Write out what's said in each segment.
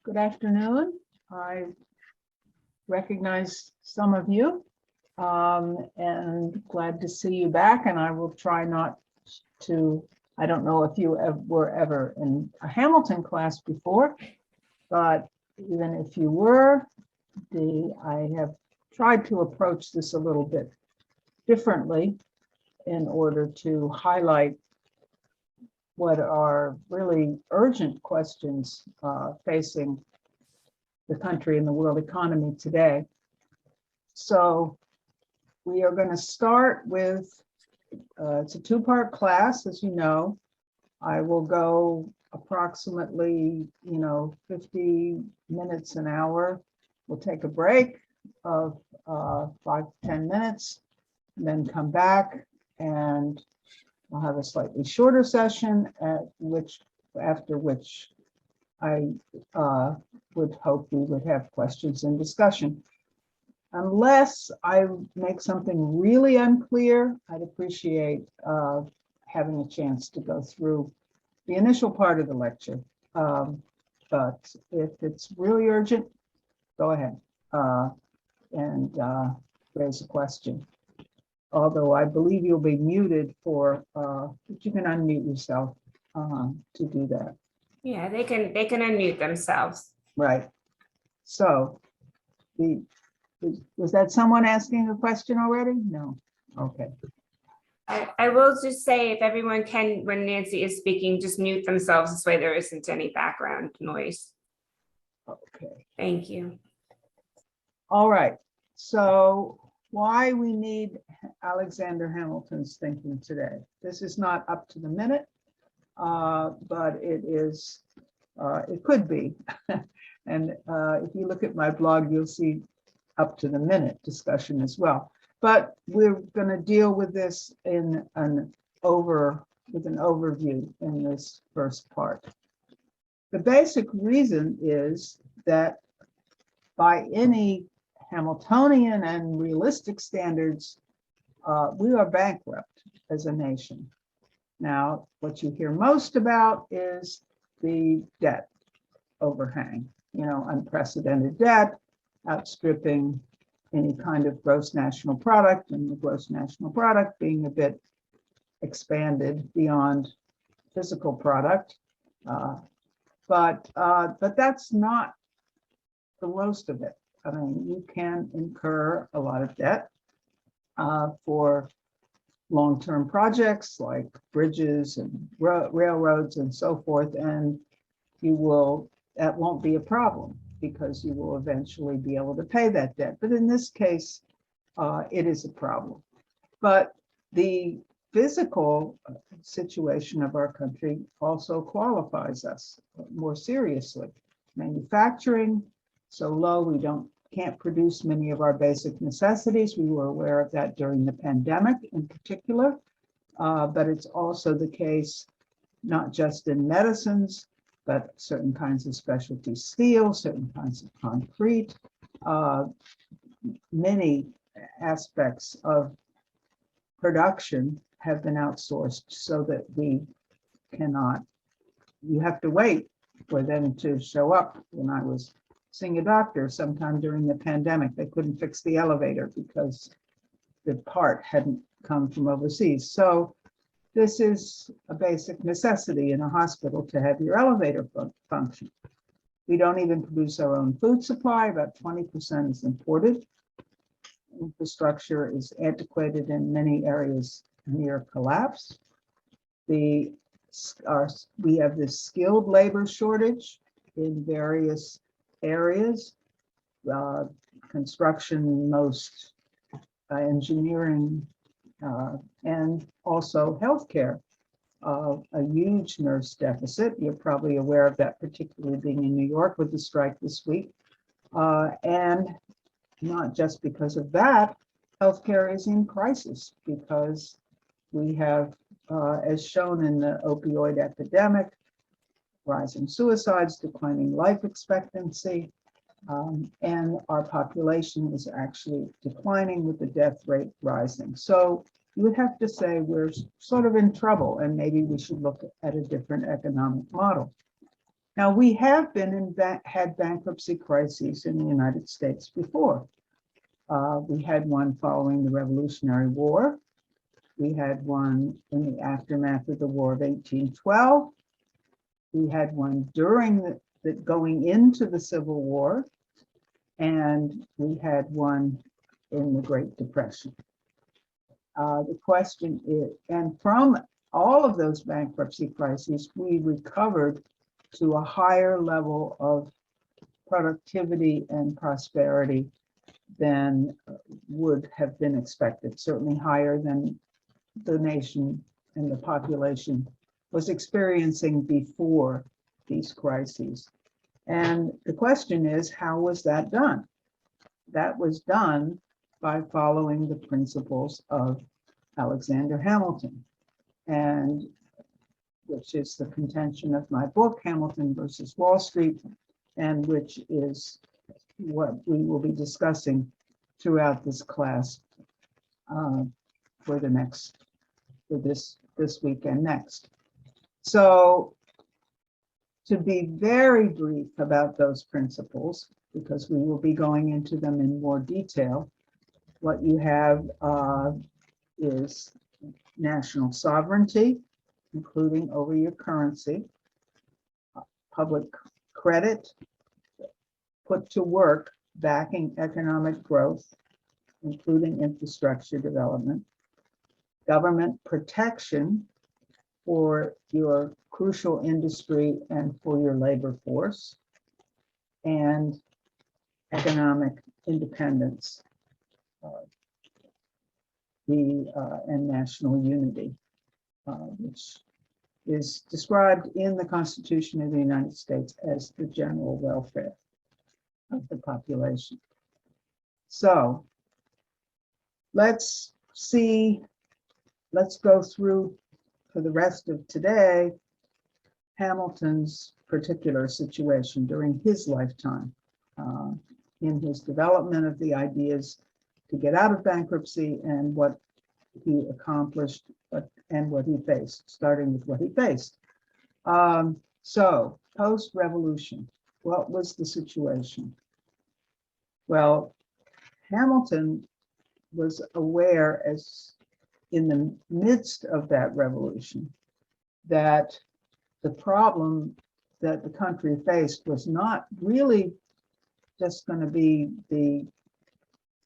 Good afternoon. I recognize some of you and glad to see you back. And I will try not to, I don't know if you were ever in a Hamilton class before, but even if you were, I have tried to approach this a little bit differently in order to highlight what are really urgent questions facing the country and the world economy today. So we are going to start with, it's a two-part class, as you know. I will go approximately, 50 minutes, an hour. We'll take a break of 5 to 10 minutes, and then come back and I'll have a slightly shorter session after which I would hope we would have questions and discussion. Unless I make something really unclear, I'd appreciate having a chance to go through the initial part of the lecture. But if it's really urgent, go ahead and raise a question. Although I believe you'll be muted but you can unmute yourself to do that. Yeah, they can unmute themselves. Right. So was that someone asking a question already? No. Okay. I will just say, if everyone can, when Nancy is speaking, just mute themselves. This way there isn't any background noise. Okay. Thank you. All right. So why we need Alexander Hamilton's thinking today. This is not up to the minute, but it is. It could be. And if you look at my blog, you'll see up to the minute discussion as well. But we're going to deal with this with an overview in this first part. The basic reason is that by any Hamiltonian and realistic standards, we are bankrupt as a nation. Now, what you hear most about is the debt overhang, unprecedented debt, outstripping any kind of gross national product, and the gross national product being a bit expanded beyond physical product. But that's not the worst of it. I mean, you can incur a lot of debt for long-term projects like bridges and railroads and so forth, and that won't be a problem because you will eventually be able to pay that debt. But in this case, it is a problem. But the physical situation of our country also qualifies us more seriously. Manufacturing so low we can't produce many of our basic necessities. We were aware of that during the pandemic in particular, but it's also the case not just in medicines, but certain kinds of specialty steel, certain kinds of concrete, many aspects of production have been outsourced so that you have to wait for them to show up. When I was seeing a doctor sometime during the pandemic, they couldn't fix the elevator because the part hadn't come from overseas. So this is a basic necessity in a hospital to have your elevator function. We don't even produce our own food supply. About 20% is imported. Infrastructure is antiquated in many areas near collapse. We have this skilled labor shortage in various areas, construction, most engineering, and also healthcare. A huge nurse deficit. You're probably aware of that, particularly being in New York with the strike this week. And not just because of that, healthcare is in crisis because we have, as shown in the opioid epidemic, rising suicides, declining life expectancy, and our population is actually declining with the death rate rising. So you would have to say we're sort of in trouble and maybe we should look at a different economic model. Now, we have been had bankruptcy crises in the United States before. We had one following the Revolutionary War. We had one in the aftermath of the War of 1812. We had one during the going into the Civil War, and we had one in the Great Depression. The question is, and from all of those bankruptcy crises, we recovered to a higher level of productivity and prosperity than would have been expected, certainly higher than the nation and the population was experiencing before these crises. And the question is, how was that done? That was done by following the principles of Alexander Hamilton, and which is the contention of my book, Hamilton versus Wall Street, and which is what we will be discussing throughout this class for this week and next. So to be very brief about those principles, because we will be going into them in more detail, what you have is national sovereignty, including over your currency, public credit put to work backing economic growth, including infrastructure development, government protection for your crucial industry and for your labor force, and economic independence and national unity, which is described in the Constitution of the United States as the general welfare of the population. So let's go through for the rest of today Hamilton's particular situation during his lifetime, in his development of the ideas to get out of bankruptcy and what he accomplished and what he faced, starting with what he faced. So post-revolution, what was the situation? Well, Hamilton was aware, as in the midst of that revolution, that the problem that the country faced was not really just going to be the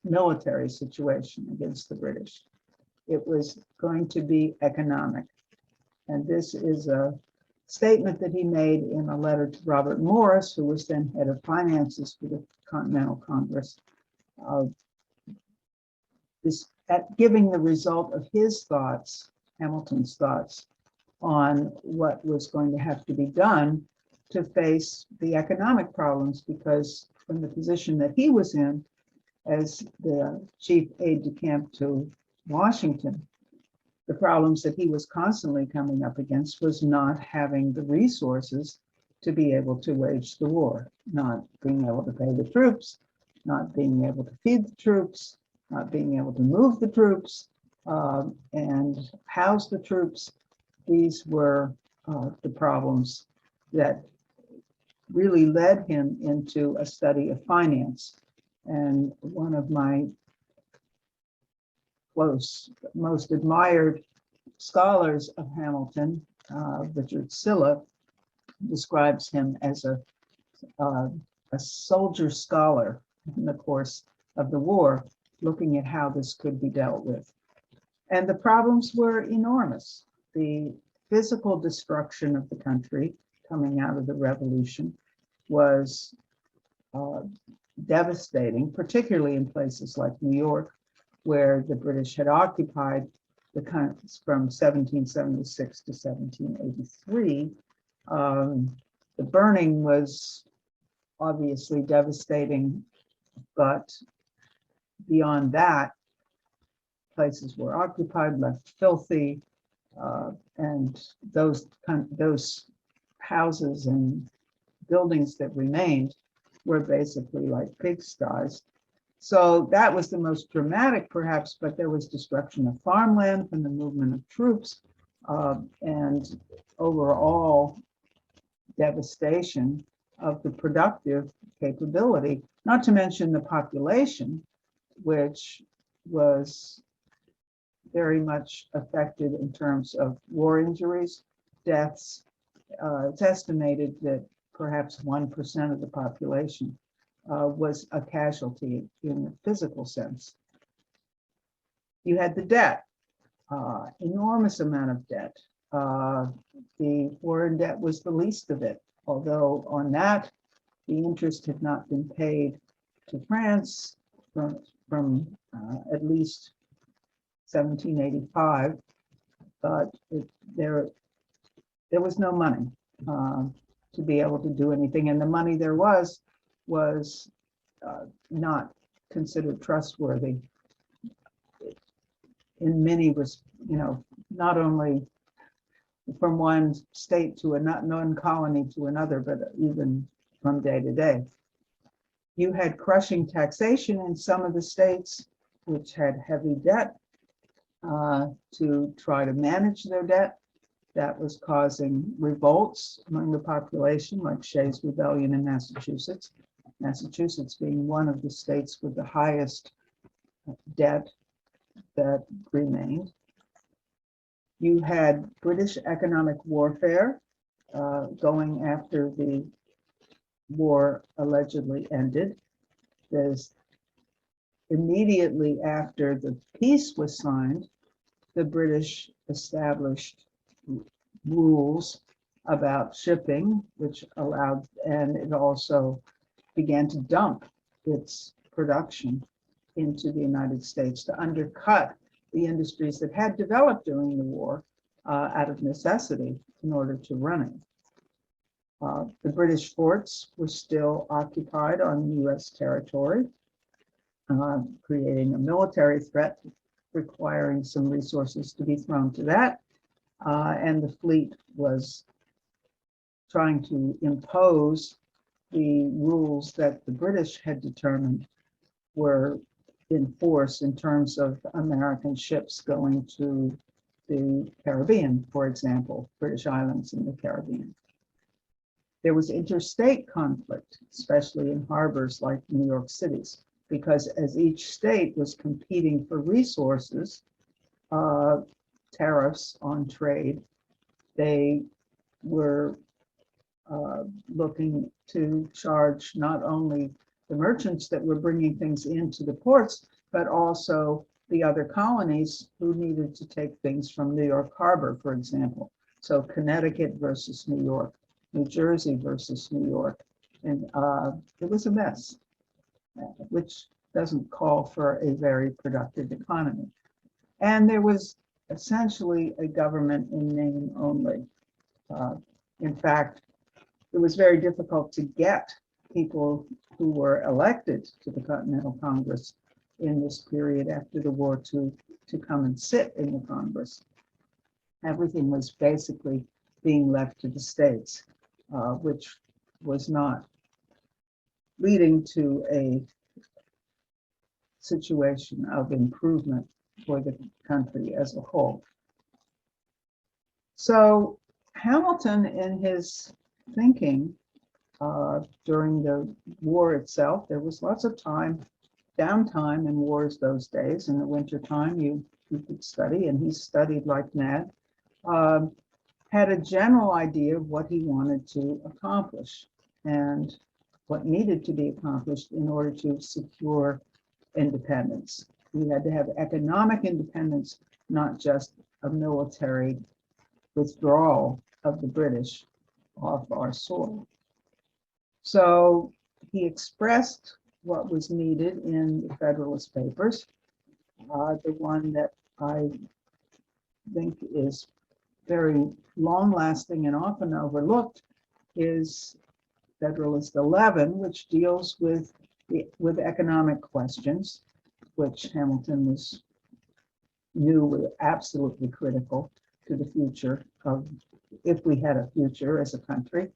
military situation against the British. It was going to be economic. And this is a statement that he made in a letter to Robert Morris, who was then head of finances for the Continental Congress, giving the result of his thoughts, Hamilton's thoughts, on what was going to have to be done to face the economic problems, because from the position that he was in as the chief aide-de-camp to Washington, the problems that he was constantly coming up against was not having the resources to be able to wage the war, not being able to pay the troops, not being able to feed the troops, not being able to move the troops and house the troops. These were the problems that really led him into a study of finance. And one of my most admired scholars of Hamilton, Richard Silla, describes him as a soldier scholar in the course of the war, looking at how this could be dealt with. And the problems were enormous. The physical destruction of the country coming out of the revolution was devastating, particularly in places like New York, where the British had occupied the country from 1776 to 1783. The burning was obviously devastating, but beyond that, places were occupied, left filthy, and those houses and buildings that remained were basically like pigsties. So that was the most dramatic, perhaps, but there was destruction of farmland from the movement of troops, and overall, devastation of the productive capability, not to mention the population, which was very much affected in terms of war injuries, deaths. It's estimated that perhaps 1% of the population was a casualty in the physical sense. You had the debt, enormous amount of debt. The foreign debt was the least of it, although on that, the interest had not been paid to France from at least 1785, but there was no money to be able to do anything, and the money there was not considered trustworthy. In many was, not only from one state to one colony to another, but even from day to day. You had crushing taxation in some of the states which had heavy debt to try to manage their debt. That was causing revolts among the population, like Shays' Rebellion in Massachusetts. Massachusetts being one of the states with the highest debt that remained. You had British economic warfare going after the war allegedly ended. There's immediately after the peace was signed, the British established rules about shipping, which allowed, and it also began to dump its production into the United States to undercut the industries that had developed during the war out of necessity in order to run it. The British forts were still occupied on US territory, creating a military threat, requiring some resources to be thrown to that. And the fleet was trying to impose the rules that the British had determined were in force in terms of American ships going to the Caribbean, for example, British islands in the Caribbean. There was interstate conflict, especially in harbors like New York City's, because as each state was competing for resources, tariffs on trade, they were looking to charge not only the merchants that were bringing things into the ports, but also the other colonies who needed to take things from New York Harbor, for example. So Connecticut versus New York, New Jersey versus New York. And it was a mess, which doesn't call for a very productive economy. And there was essentially a government in name only. In fact, it was very difficult to get people who were elected to the Continental Congress in this period after the war to come and sit in the Congress. Everything was basically being left to the states, which was not leading to a situation of improvement for the country as a whole. So Hamilton, in his thinking during the war itself, there was lots of downtime in wars those days. In the wintertime, you could study, and he studied like mad, had a general idea of what he wanted to accomplish and what needed to be accomplished in order to secure independence. We had to have economic independence, not just a military withdrawal of the British off our soil. So he expressed what was needed in the Federalist Papers. The one that I think is very long-lasting and often overlooked is Federalist 11, which deals with economic questions, which Hamilton knew were absolutely critical to the future of, if we had a future as a country.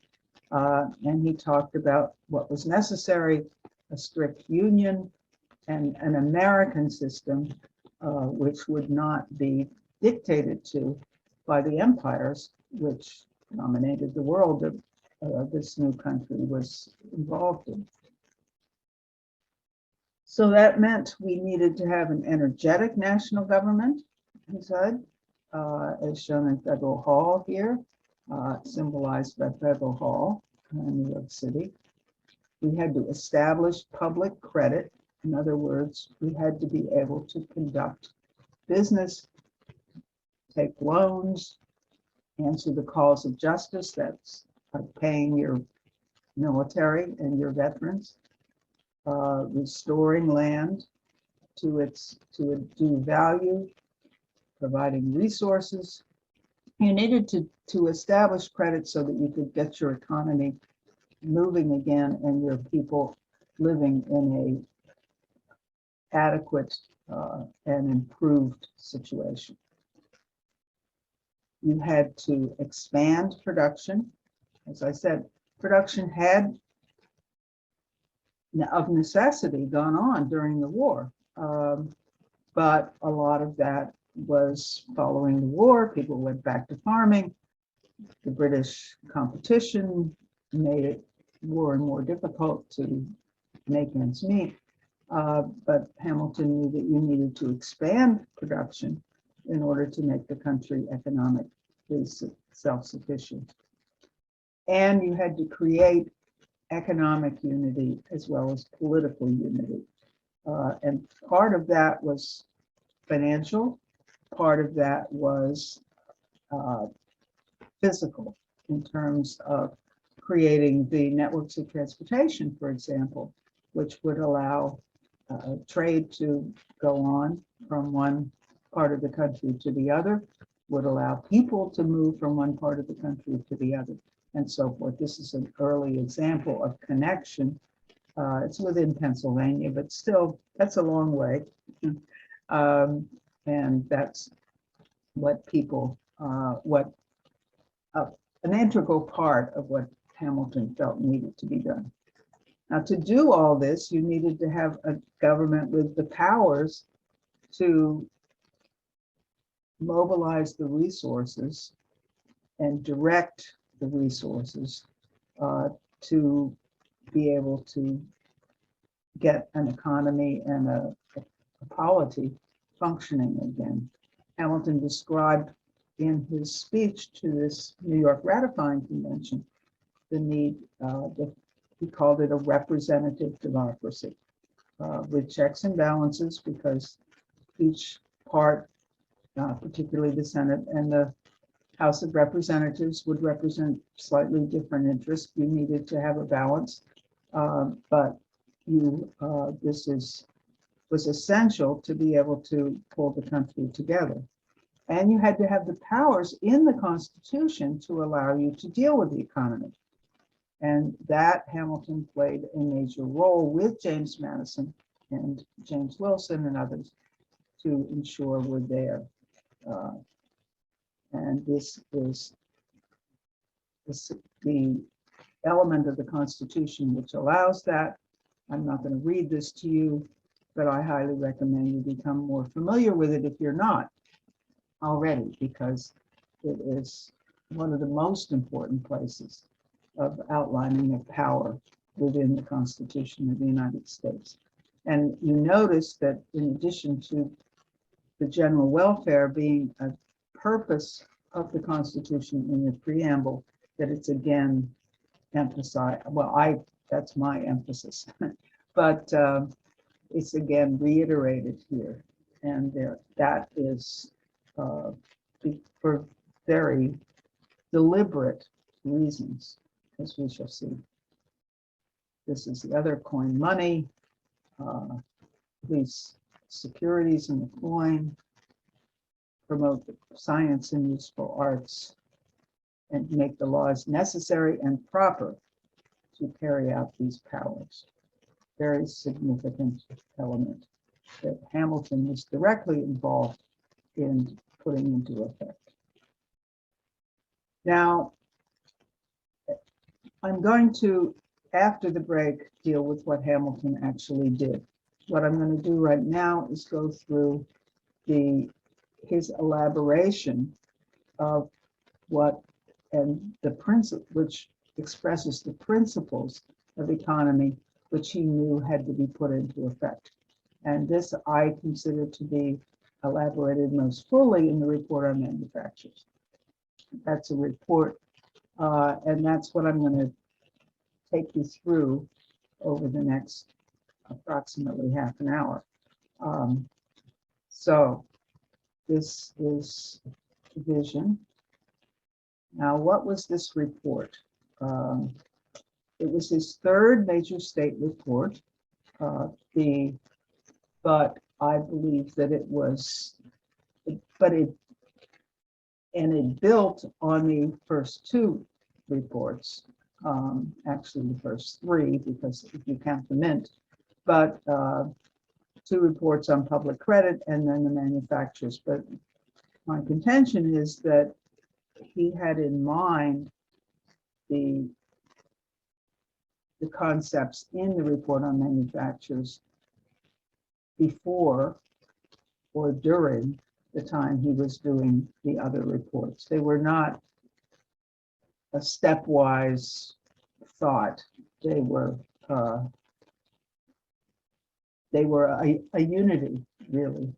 And he talked about what was necessary, a strict union and an American system, which would not be dictated to by the empires which dominated the world this new country was involved in. So that meant we needed to have an energetic national government, he said, as shown in Federal Hall here, symbolized by Federal Hall in New York City. We had to establish public credit. In other words, we had to be able to conduct business, take loans, answer the calls of justice. That's paying your military and your veterans, restoring land to its due value, providing resources. You needed to establish credit so that you could get your economy moving again and your people living in a adequate and improved situation. You had to expand production. As I said, production had of necessity gone on during the war, but a lot of that was following the war. People went back to farming. The British competition made it more and more difficult to make ends meet. But Hamilton knew that you needed to expand production in order to make the country economically self-sufficient. And you had to create economic unity as well as political unity. And part of that was financial, part of that was physical, in terms of creating the networks of transportation, for example, which would allow trade to go on from one part of the country to the other, would allow people to move from one part of the country to the other, and so forth. This is an early example of connection. It's within Pennsylvania, but still, that's a long way. And that's what people, an integral part of what Hamilton felt needed to be done. Now, to do all this, you needed to have a government with the powers to mobilize the resources and direct the resources to be able to get an economy and a polity functioning again. Hamilton described in his speech to this New York ratifying convention the need, he called it a representative democracy with checks and balances, because each part, particularly the Senate and the House of Representatives, would represent slightly different interests. You needed to have a balance, but this was essential to be able to pull the country together. And you had to have the powers in the Constitution to allow you to deal with the economy. And that Hamilton played a major role with James Madison and James Wilson and others to ensure we're there. And this is the element of the Constitution which allows that. I'm not going to read this to you, but I highly recommend you become more familiar with it if you're not already, because it is one of the most important places of outlining the power within the Constitution of the United States. And you notice that in addition to the general welfare being a purpose of the Constitution in the preamble, that it's again emphasized. Well, that's my emphasis, but it's again reiterated here, and that is for very deliberate reasons, as we shall see. This is the other coin money, these securities in the coin, promote the science and useful arts, and make the laws necessary and proper to carry out these powers. Very significant element that Hamilton was directly involved in putting into effect. Now, I'm going to, after the break, deal with what Hamilton actually did. What I'm going to do right now is go through his elaboration of what, and the principle, which expresses the principles of economy which he knew had to be put into effect. And this I consider to be elaborated most fully in the report on manufacturers. That's a report, and that's what I'm going to take you through over the next approximately half an hour. So this is vision. Now, what was this report? It was his third major state report. But I believe that it was, it built on the first two reports, actually the first three, because if you count the mint, but two reports on public credit and then the manufacturers. But my contention is that he had in mind the concepts in the report on manufacturers before or during the time he was doing the other reports. They were not a stepwise thought. They were a unity, really,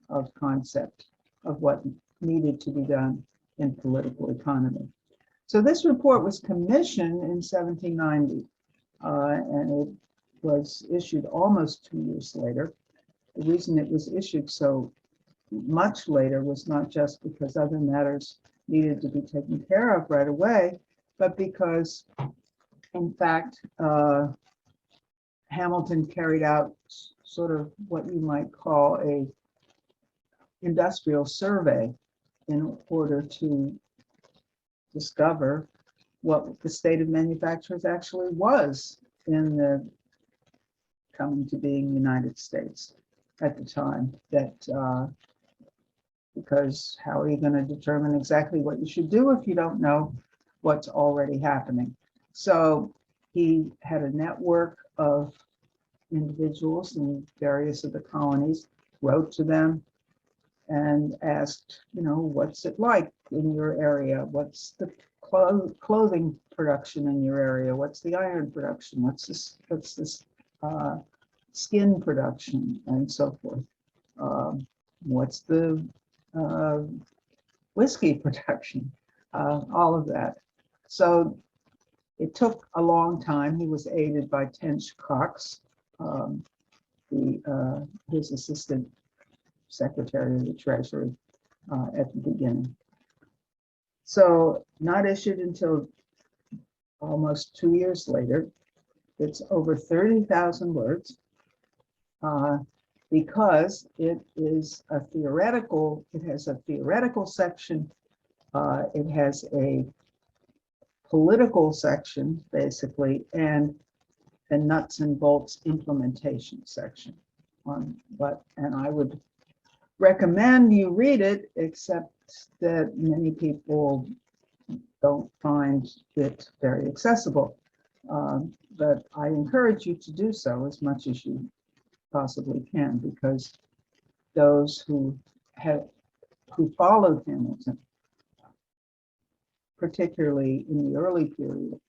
of concept of what needed to be done in political economy. So this report was commissioned in 1790, and it was issued almost 2 years later. The reason it was issued so much later was not just because other matters needed to be taken care of right away, but because, in fact, Hamilton carried out sort of what you might call a industrial survey in order to discover what the state of manufacturers actually was in the coming to being United States at the time. That because how are you going to determine exactly what you should do if you don't know what's already happening? So he had a network of individuals in various of the colonies, wrote to them and asked, what's it like in your area? What's the clothing production in your area? What's the iron production? What's this skin production, and so forth? What's the whiskey production? All of that. So it took a long time. He was aided by Tench Cox, his assistant secretary of the Treasury at the beginning. So not issued until almost 2 years later. It's over 30,000 words because it has a theoretical section. It has a political section, basically, and a nuts and bolts implementation section. And I would recommend you read it, except that many people don't find it very accessible. But I encourage you to do so as much as you possibly can, because those who followed Hamilton, particularly in the early period,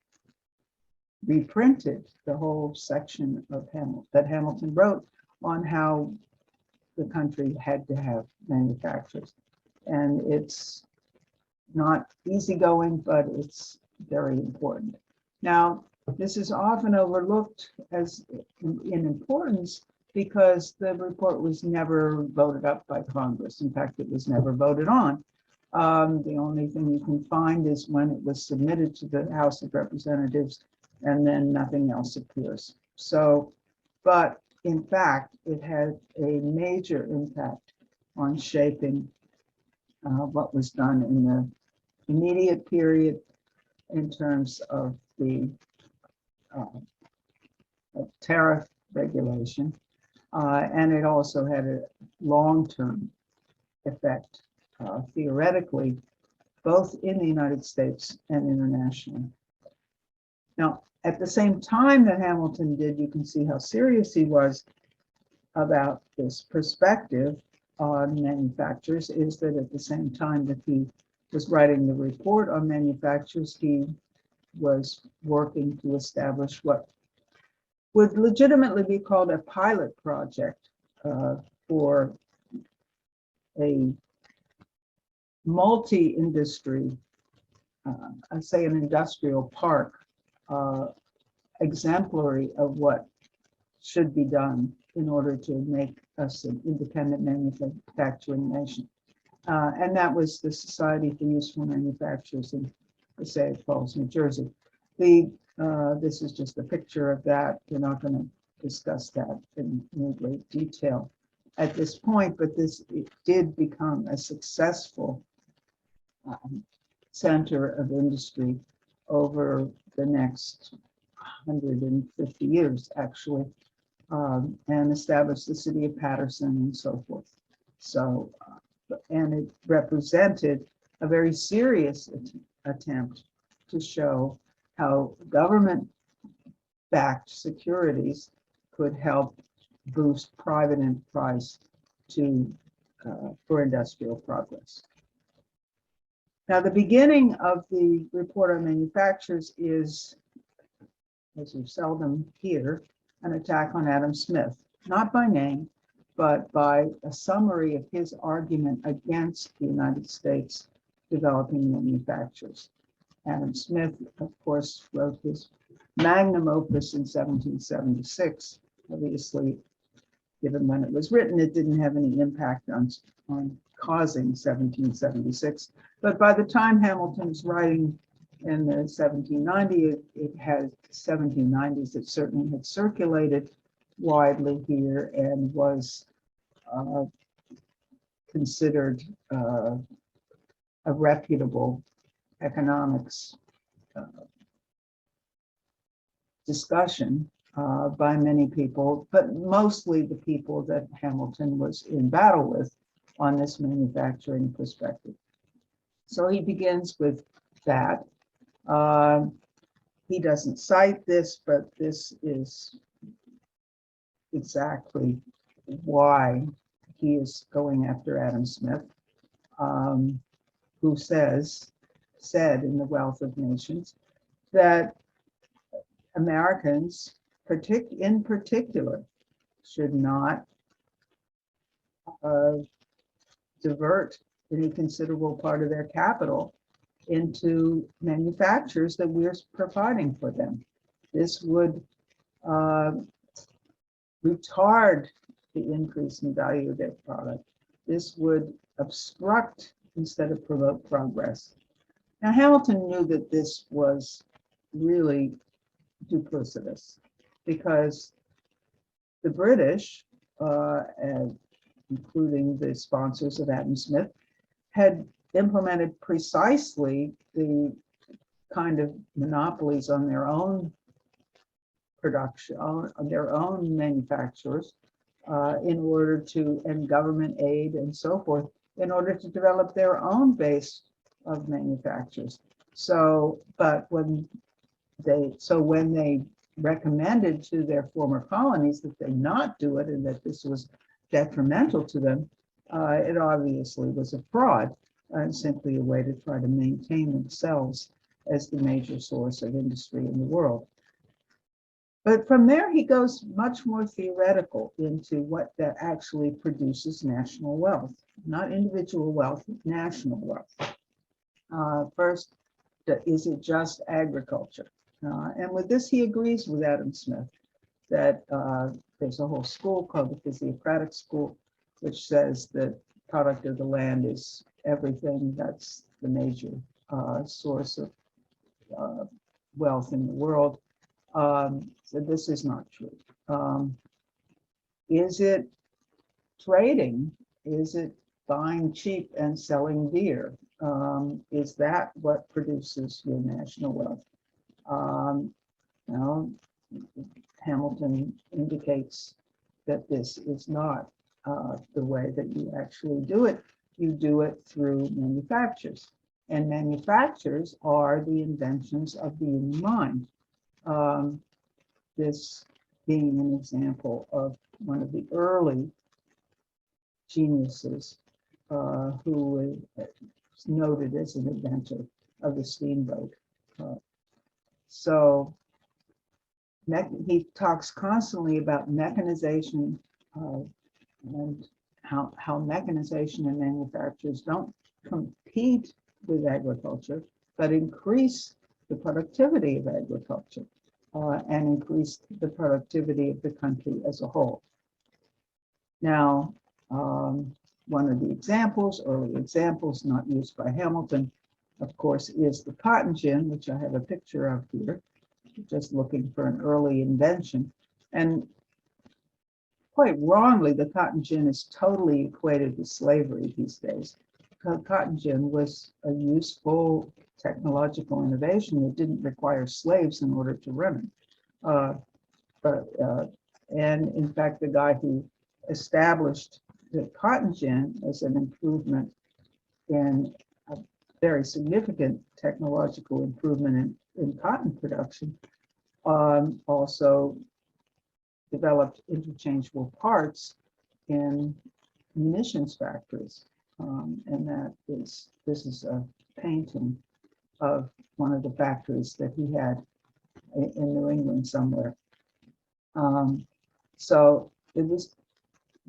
reprinted the whole section of that Hamilton wrote on how the country had to have manufacturers. And it's not easygoing, but it's very important. Now, this is often overlooked as in importance because the report was never voted up by Congress. In fact, it was never voted on. The only thing you can find is when it was submitted to the House of Representatives, and then nothing else appears. So, but in fact, it had a major impact on shaping what was done in the immediate period in terms of the tariff regulation. And it also had a long-term effect, theoretically, both in the United States and internationally. Now, at the same time that Hamilton did, you can see how serious he was about this perspective on manufacturers, is that at the same time that he was writing the report on manufacturers, he was working to establish what would legitimately be called a pilot project for a multi-industry, I say an industrial park, exemplary of what should be done in order to make us an independent manufacturing nation. And that was the Society for Useful Manufacturers in Passaic Falls, New Jersey. This is just a picture of that. We're not going to discuss that in great detail at this point, but it did become a successful center of industry over the next 150 years, actually, and established the city of Patterson and so forth. So, and it represented a very serious attempt to show how government-backed securities could help boost private enterprise for industrial progress. Now, the beginning of the report on manufacturers is, as you seldom hear, an attack on Adam Smith, not by name, but by a summary of his argument against the United States developing manufacturers. Adam Smith, of course, wrote his magnum opus in 1776. Obviously, given when it was written, it didn't have any impact on causing 1776. But by the time Hamilton was writing in the 1790s, it certainly had circulated widely here and was considered a reputable economics discussion by many people, but mostly the people that Hamilton was in battle with on this manufacturing perspective. So he begins with that. He doesn't cite this, but this is exactly why he is going after Adam Smith, who said in The Wealth of Nations that Americans, in particular, should not divert any considerable part of their capital into manufacturers that we're providing for them. This would retard the increase in value of their product. This would obstruct instead of promote progress. Now, Hamilton knew that this was really duplicitous because the British, including the sponsors of Adam Smith, had implemented precisely the kind of monopolies on their own production, on their own manufacturers, in order to, and government aid and so forth, in order to develop their own base of manufacturers. So, but when they recommended to their former colonies that they not do it and that this was detrimental to them, it obviously was a fraud and simply a way to try to maintain themselves as the major source of industry in the world. But from there, he goes much more theoretical into what that actually produces national wealth, not individual wealth, national wealth. First, is it just agriculture? And with this, he agrees with Adam Smith that there's a whole school called the Physiocratic School, which says that product of the land is everything. That's the major source of wealth in the world. So this is not true. Is it trading? Is it buying cheap and selling dear? Is that what produces your national wealth? No, Hamilton indicates that this is not the way that you actually do it. You do it through manufacturers, and manufacturers are the inventions of the human mind. This being an example of one of the early geniuses who was noted as an inventor of the steamboat. So he talks constantly about mechanization and how mechanization and manufacturers don't compete with agriculture, but increase the productivity of agriculture and increase the productivity of the country as a whole. Now, one of the examples, early examples not used by Hamilton, of course, is the cotton gin, which I have a picture of here, just looking for an early invention. And quite wrongly, the cotton gin is totally equated with slavery these days. Cotton gin was a useful technological innovation that didn't require slaves in order to run it. And in fact, the guy who established the cotton gin as an improvement in a very significant technological improvement in cotton production also developed interchangeable parts in munitions factories. And this is a painting of one of the factories that he had in New England somewhere. So it was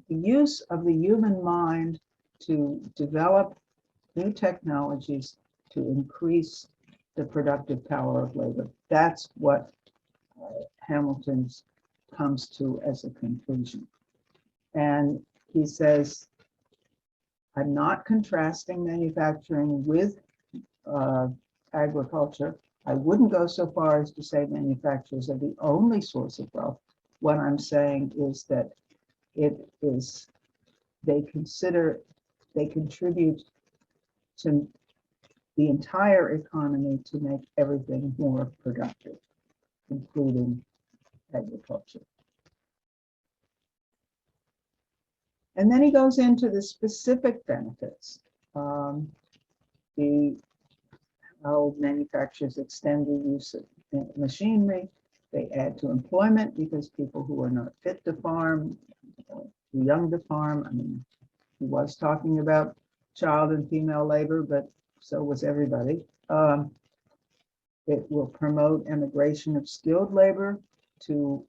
the use of the human mind to develop new technologies to increase the productive power of labor. That's what Hamilton comes to as a conclusion. And he says, I'm not contrasting manufacturing with agriculture. I wouldn't go so far as to say manufacturers are the only source of wealth. What I'm saying is that they contribute to the entire economy to make everything more productive, including agriculture. And then he goes into the specific benefits, how manufacturers extend the use of machinery. They add to employment because people who are not fit to farm, too young to farm. I mean, he was talking about child and female labor, but so was everybody. It will promote immigration of skilled labor to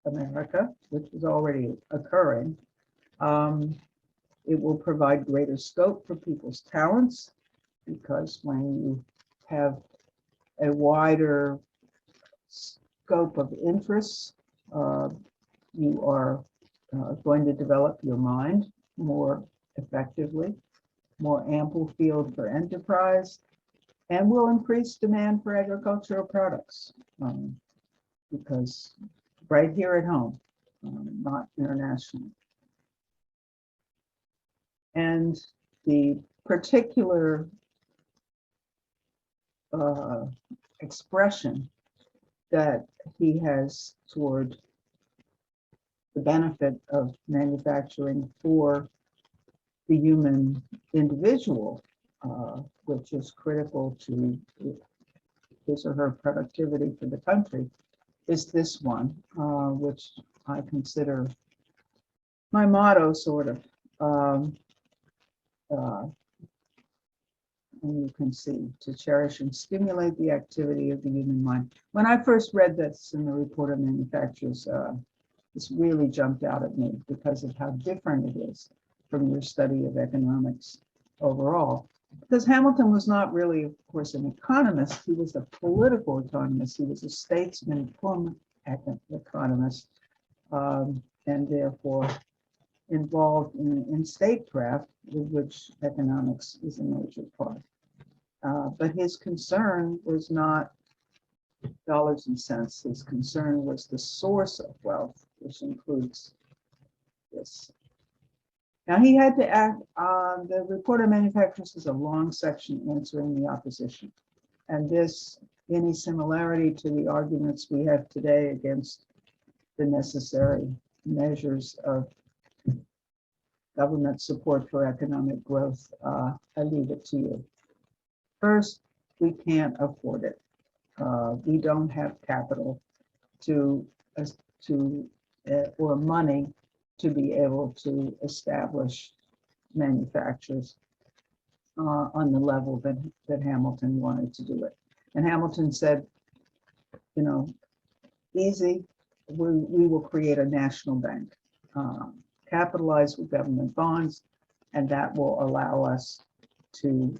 America, which is already occurring. It will provide greater scope for people's talents, because when you have a wider scope of interests, you are going to develop your mind more effectively, more ample field for enterprise, and will increase demand for agricultural products, because right here at home, not internationally. And the particular expression that he has toward the benefit of manufacturing for the human individual, which is critical to his or her productivity for the country, is this one, which I consider my motto, sort of. And you can see, to cherish and stimulate the activity of the human mind. When I first read this in the Report of Manufacturers, this really jumped out at me because of how different it is from your study of economics overall. Because Hamilton was not really, of course, an economist. He was a political economist. He was a statesman, economist, and therefore involved in statecraft, with which economics is a major part. But his concern was not dollars and cents. His concern was the source of wealth, which includes this. Now, he had to act on the Report of Manufacturers is a long section answering the opposition. And this, any similarity to the arguments we have today against the necessary measures of government support for economic growth, I leave it to you. First, we can't afford it. We don't have capital or money to be able to establish manufacturers on the level that Hamilton wanted to do it. And Hamilton said, you know, easy. We will create a national bank, capitalized with government bonds, and that will allow us to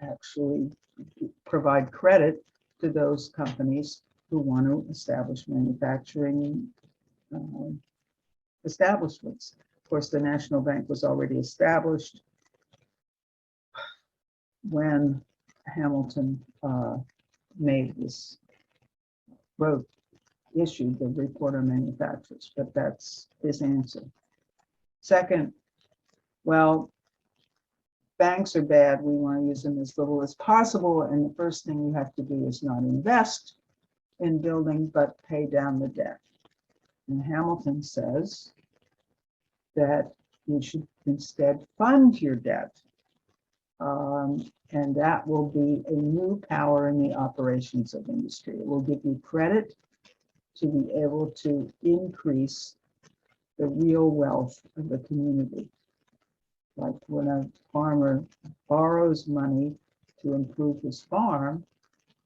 actually provide credit to those companies who want to establish manufacturing establishments. Of course, the National Bank was already established when Hamilton issued the report on manufacturers, but that's his answer. Second, well, banks are bad. We want to use them as little as possible. And the first thing you have to do is not invest in building, but pay down the debt. And Hamilton says that you should instead fund your debt. And that will be a new power in the operations of industry. It will give you credit to be able to increase the real wealth of the community. Like when a farmer borrows money to improve his farm,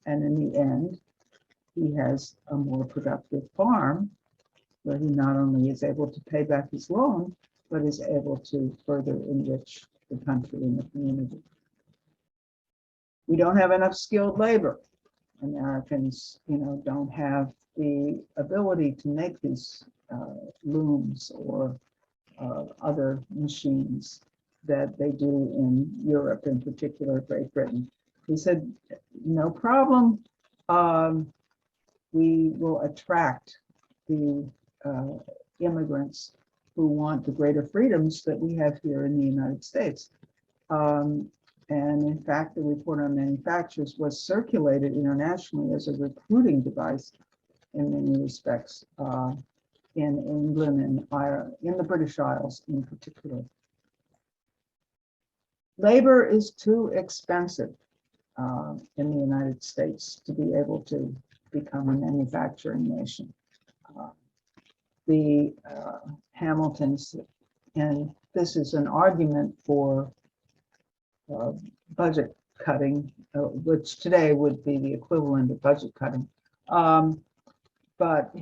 and in the end, he has a more productive farm where he not only is able to pay back his loan, but is able to further enrich the country and the community. We don't have enough skilled labor. Americans, don't have the ability to make these looms or other machines that they do in Europe, in particular Great Britain. He said, no problem. We will attract the immigrants who want the greater freedoms that we have here in the United States. And in fact, the report on manufacturers was circulated internationally as a recruiting device in many respects, in England and Ireland, in the British Isles in particular. Labor is too expensive in the United States to be able to become a manufacturing nation. The Hamiltons, and this is an argument for budget cutting, which today would be the equivalent of budget cutting. But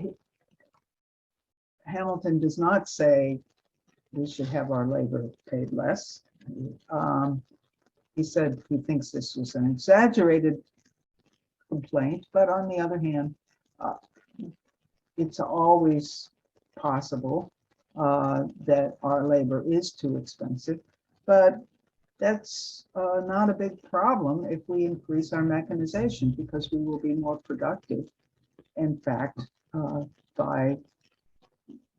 Hamilton does not say we should have our labor paid less. He said he thinks this was an exaggerated complaint, but on the other hand, it's always possible that our labor is too expensive, but that's not a big problem if we increase our mechanization, because we will be more productive, in fact, by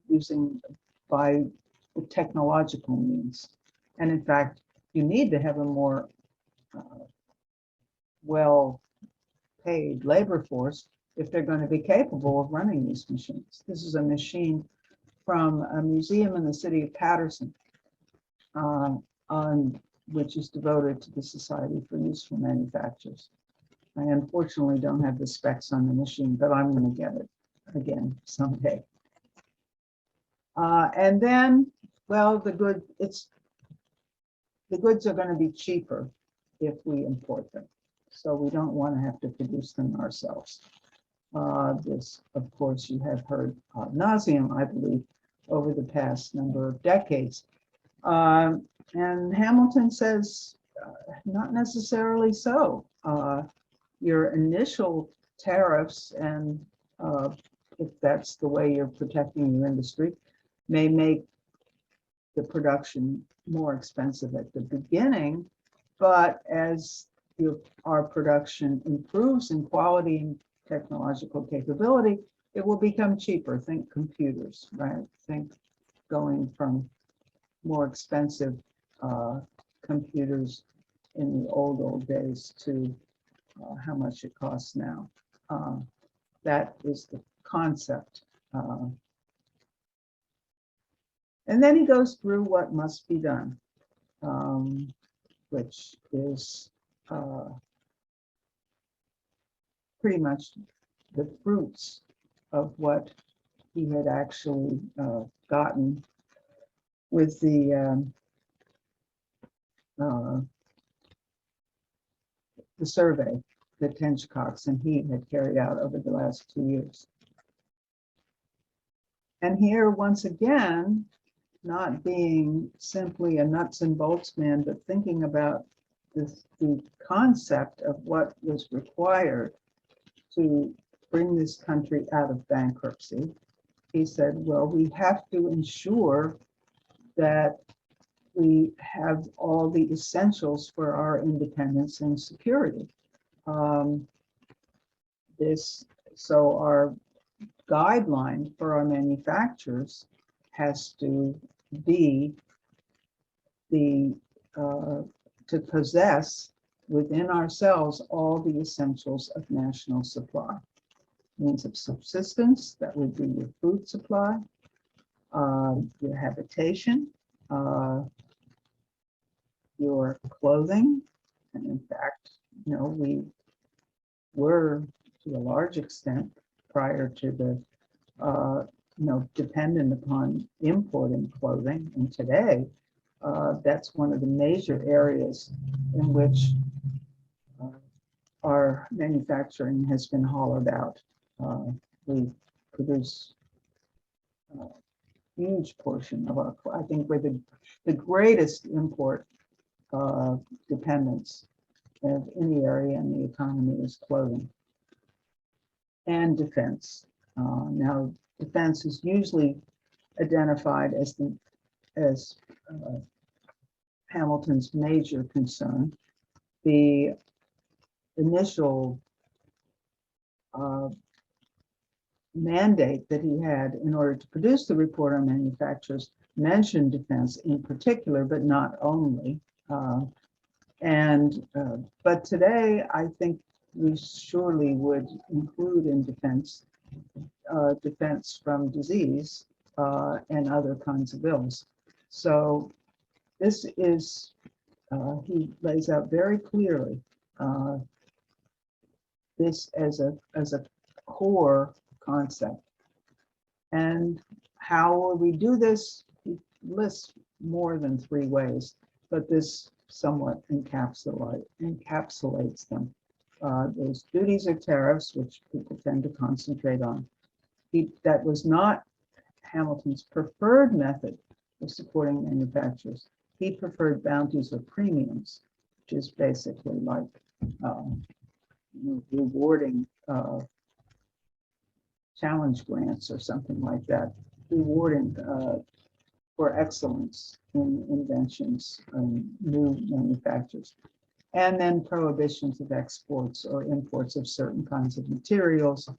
the technological means. And in fact, you need to have a more well-paid labor force if they're going to be capable of running these machines. This is a machine from a museum in the city of Paterson, which is devoted to the Society for Useful Manufactures. I unfortunately don't have the specs on the machine, but I'm going to get it again someday. And then, well, the goods are going to be cheaper if we import them. So we don't want to have to produce them ourselves. This, of course, you have heard ad nauseum, I believe, over the past number of decades. And Hamilton says, not necessarily so. Your initial tariffs, and if that's the way you're protecting your industry, may make the production more expensive at the beginning, but as our production improves in quality and technological capability, it will become cheaper. Think computers, right? Think going from more expensive computers in the old days to how much it costs now. That is the concept. And then he goes through what must be done, which is pretty much the fruits of what he had actually gotten with the survey that Tench-Cox and he had carried out over the last 2 years. And here, once again, not being simply a nuts and bolts man, but thinking about the concept of what was required to bring this country out of bankruptcy. He said, well, we have to ensure that we have all the essentials for our independence and security. So our guideline for our manufacturers has to be to possess within ourselves all the essentials of national supply. Means of subsistence, that would be your food supply, your habitation, your clothing, and in fact, we were to a large extent prior to the dependent upon importing clothing, and today that's one of the major areas in which our manufacturing has been hollowed out. We produce a huge portion of our, I think we're the greatest import dependence of any area in the economy is clothing and defense. Now, defense is usually identified as Hamilton's major concern. The initial mandate that he had in order to produce the report on manufacturers mentioned defense in particular, but not only. But today, I think we surely would include in defense from disease and other kinds of ills. So this is, he lays out very clearly this as a core concept. And how will we do this? He lists more than 3 ways, but this somewhat encapsulates them. There's duties or tariffs, which people tend to concentrate on. That was not Hamilton's preferred method of supporting manufacturers. He preferred bounties or premiums, which is basically like rewarding challenge grants or something like that, rewarding for excellence in inventions and new manufacturers. And then prohibitions of exports or imports of certain kinds of materials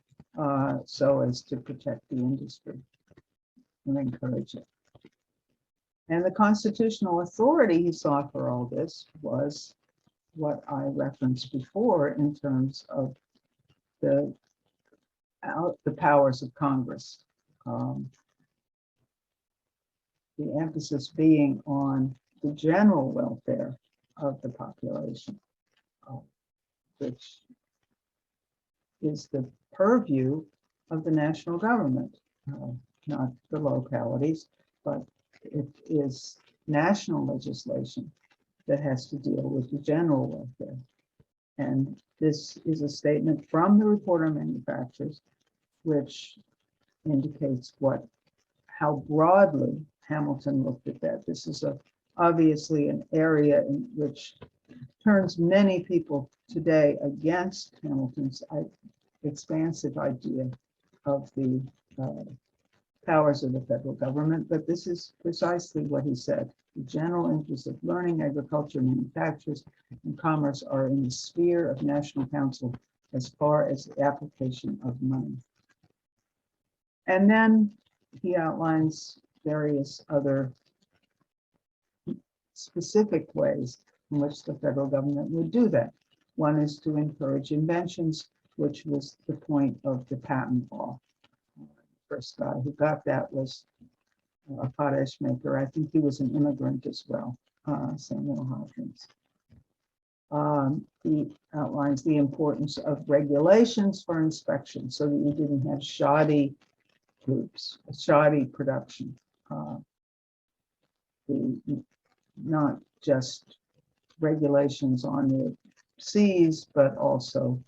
so as to protect the industry and encourage it. And the constitutional authority he saw for all this was what I referenced before in terms of the powers of Congress. The emphasis being on the general welfare of the population, which is the purview of the national government, not the localities, but it is national legislation that has to deal with the general welfare. And this is a statement from the report on manufacturers, which indicates how broadly Hamilton looked at that. This is obviously an area in which turns many people today against Hamilton's expansive idea of the powers of the federal government, but this is precisely what he said. The general interests of learning, agriculture, manufacturers, and commerce are in the sphere of national council as far as the application of money. And then he outlines various other specific ways in which the federal government would do that. One is to encourage inventions, which was the point of the patent law. The first guy who got that was a potash maker. I think he was an immigrant as well, Samuel Hopkins. He outlines the importance of regulations for inspection so that you didn't have shoddy groups, shoddy production. Not just regulations on the seas, but also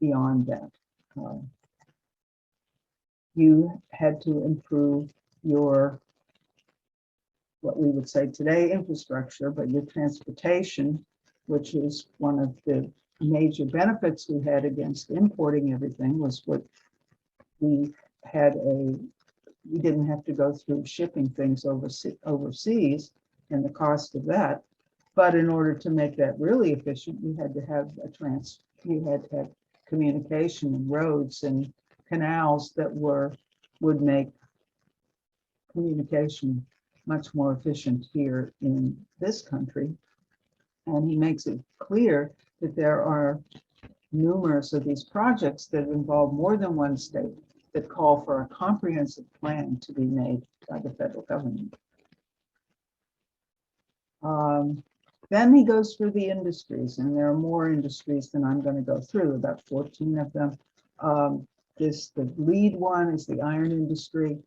beyond that. You had to improve your, what we would say today, infrastructure, but your transportation, which is one of the major benefits we had against importing everything, was what we had we didn't have to go through shipping things overseas and the cost of that. But in order to make that really efficient, you had to have you had to have communication and roads and canals that would make communication much more efficient here in this country. And he makes it clear that there are numerous of these projects that involve more than one state that call for a comprehensive plan to be made by the federal government. Then he goes through the industries, and there are more industries than I'm going to go through, about 14 of them. The lead one is the iron industry,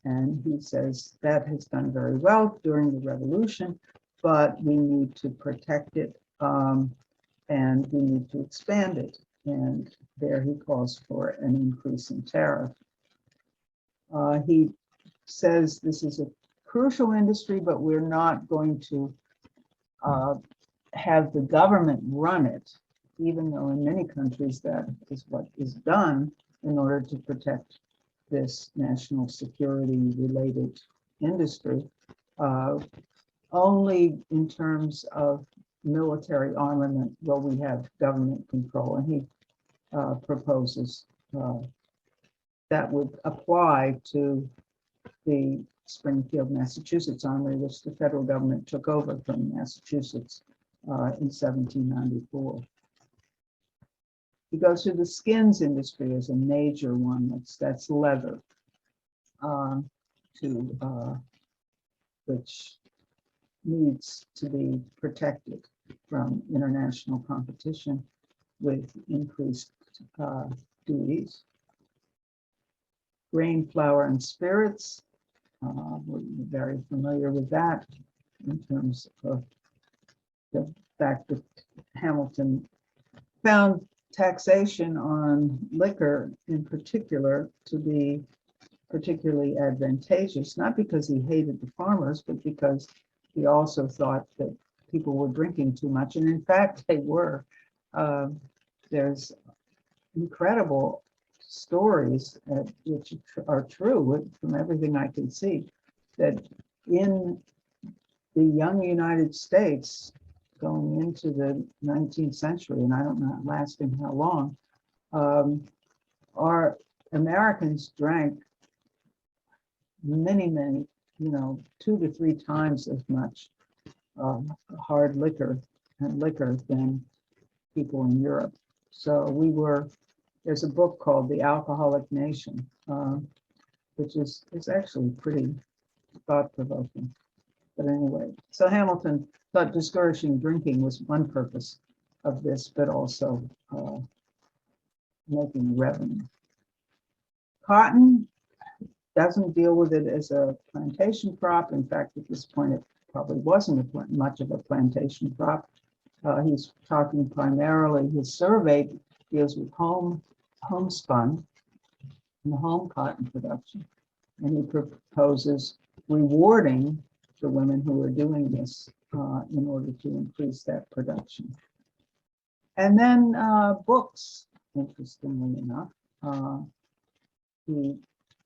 and he says that has done very well during the revolution, but we need to protect it, and we need to expand it. And there he calls for an increase in tariff. He says this is a crucial industry, but we're not going to have the government run it, even though in many countries that is what is done in order to protect this national security related industry, only in terms of military armament will we have government control. And he proposes that would apply to the Springfield, Massachusetts Armory, which the federal government took over from Massachusetts in 1794. He goes through the skins industry as a major one. That's leather, which needs to be protected from international competition with increased duties. Grain, flour, and spirits. We're very familiar with that in terms of the fact that Hamilton found taxation on liquor in particular to be particularly advantageous, not because he hated the farmers, but because he also thought that people were drinking too much. And in fact, they were. There's incredible stories which are true from everything I can see, that in the young United States going into the 19th century, and I don't know lasting how long, our Americans drank many, 2 to 3 times as much hard liquor than people in Europe. So there's a book called The Alcoholic Nation, which is actually pretty thought-provoking. But anyway, so Hamilton thought discouraging drinking was one purpose of this, but also making revenue. Cotton doesn't deal with it as a plantation crop. In fact, at this point, it probably wasn't much of a plantation crop. He's talking primarily, his survey deals with homespun and home cotton production. And he proposes rewarding the women who are doing this in order to increase that production. And then books, interestingly enough.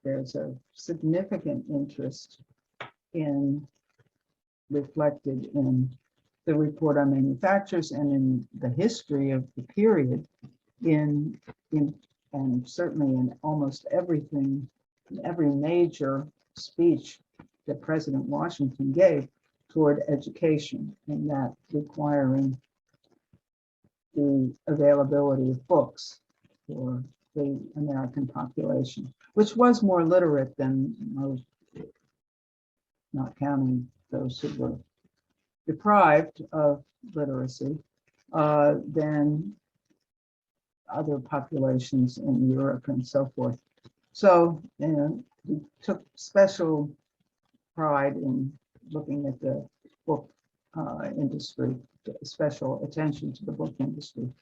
There's a significant interest reflected in the report on manufacturers and in the history of the period and certainly in almost everything, every major speech that President Washington gave toward education, and that requiring the availability of books for the American population, which was more literate than most, not counting those who were deprived of literacy, than other populations in Europe and so forth. So he took special pride in looking at the book industry special attention to the book industry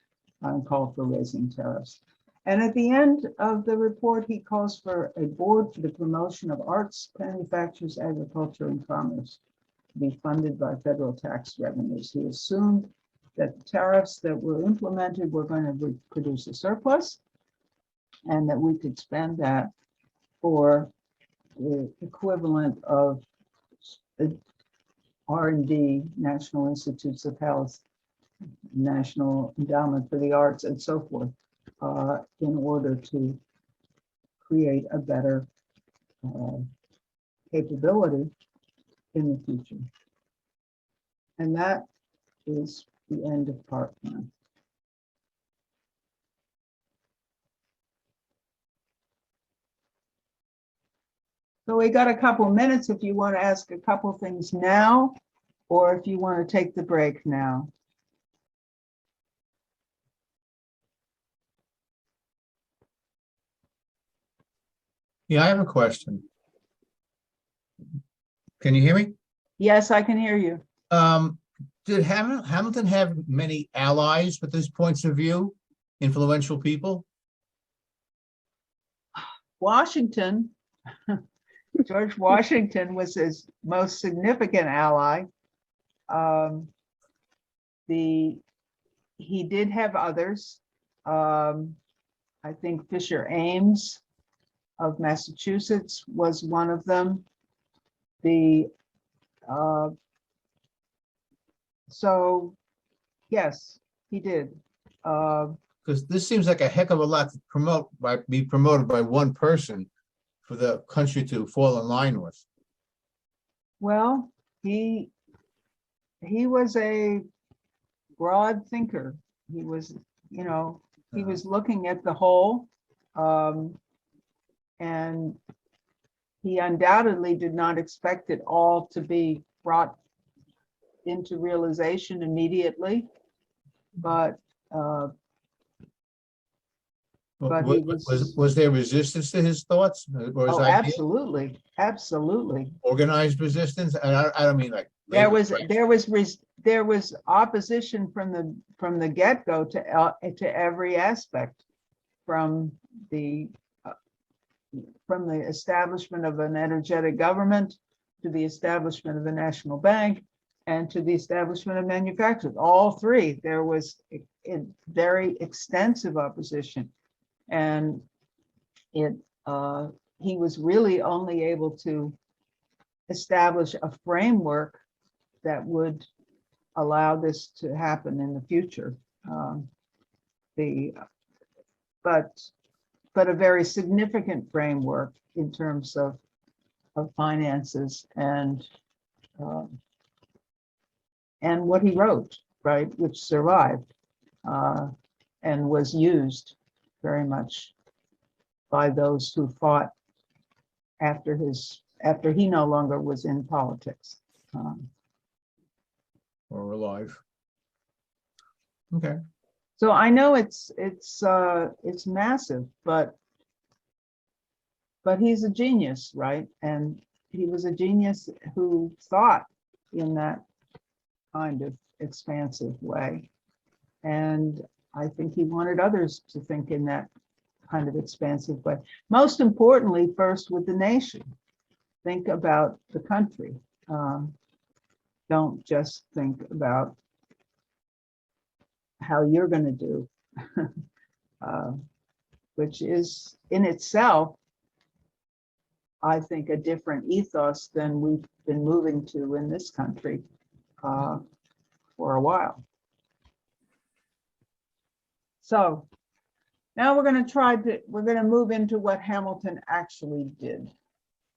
and called for raising tariffs. And at the end of the report, he calls for a board for the promotion of arts, manufactures, agriculture, and commerce to be funded by federal tax revenues. He assumed that the tariffs that were implemented were going to produce a surplus and that we could spend that for the equivalent of R&D, National Institutes of Health, National Endowment for the Arts, and so forth, in order to create a better capability in the future. And that is the end of part one. So we got a couple minutes if you want to ask a couple things now, or if you want to take the break now. Yeah, I have a question. Can you hear me? Yes, I can hear you. Did Hamilton have many allies with his points of view, influential people? Washington, George Washington was his most significant ally. He did have others. I think Fisher Ames of Massachusetts was one of them. So yes, he did. Because this seems like a heck of a lot to be promoted by one person for the country to fall in line with. Well, he was a broad thinker. He was, he was looking at the whole, and he undoubtedly did not expect it all to be brought into realization immediately, but he was there resistance to his thoughts or his ideas? Absolutely, absolutely. Organized resistance, and I don't mean like There was opposition from the get-go to every aspect, from the establishment of an energetic government to the establishment of a national bank and to the establishment of manufacturers. All three, there was a very extensive opposition, and he was really only able to establish a framework that would allow this to happen in the future. But a very significant framework in terms of finances and what he wrote, right, which survived and was used very much by those who fought after he no longer was in politics. or alive. Okay. So I know it's massive, but he's a genius, right? And he was a genius who thought in that kind of expansive way. And I think he wanted others to think in that kind of expansive way. Most importantly, first with the nation. Think about the country. Don't just think about how you're going to do, which is in itself, I think, a different ethos than we've been moving to in this country for a while. So now we're going to move into what Hamilton actually did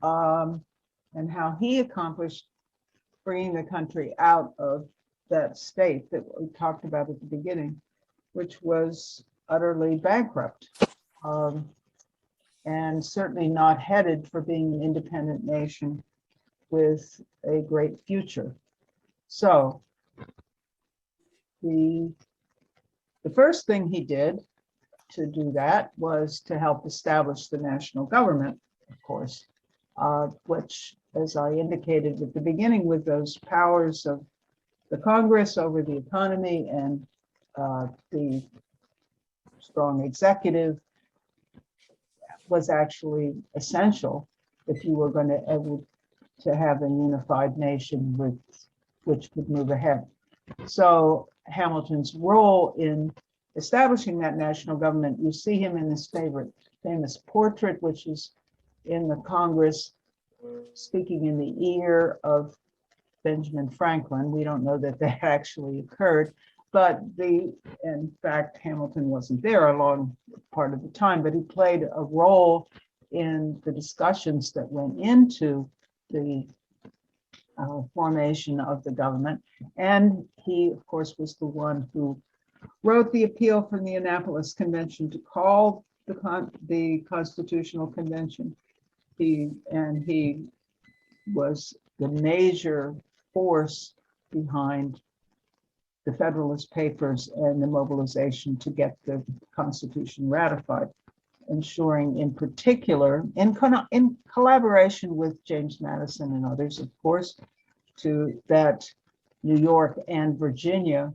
and how he accomplished bringing the country out of that state that we talked about at the beginning, which was utterly bankrupt and certainly not headed for being an independent nation with a great future. So the first thing he did to do that was to help establish the national government, of course, which, as I indicated at the beginning, with those powers of the Congress over the economy, and the strong executive was actually essential if you were going to able to have a unified nation with which could move ahead. So Hamilton's role in establishing that national government, you see him in this famous portrait, which is in the Congress, speaking in the ear of Benjamin Franklin. We don't know that that actually occurred, but in fact, Hamilton wasn't there a long part of the time, but he played a role in the discussions that went into the formation of the government. And he, of course, was the one who wrote the appeal from the Annapolis Convention to call the Constitutional Convention. He was the major force behind the Federalist Papers and the mobilization to get the Constitution ratified, ensuring in particular, in collaboration with James Madison and others, of course, that New York and Virginia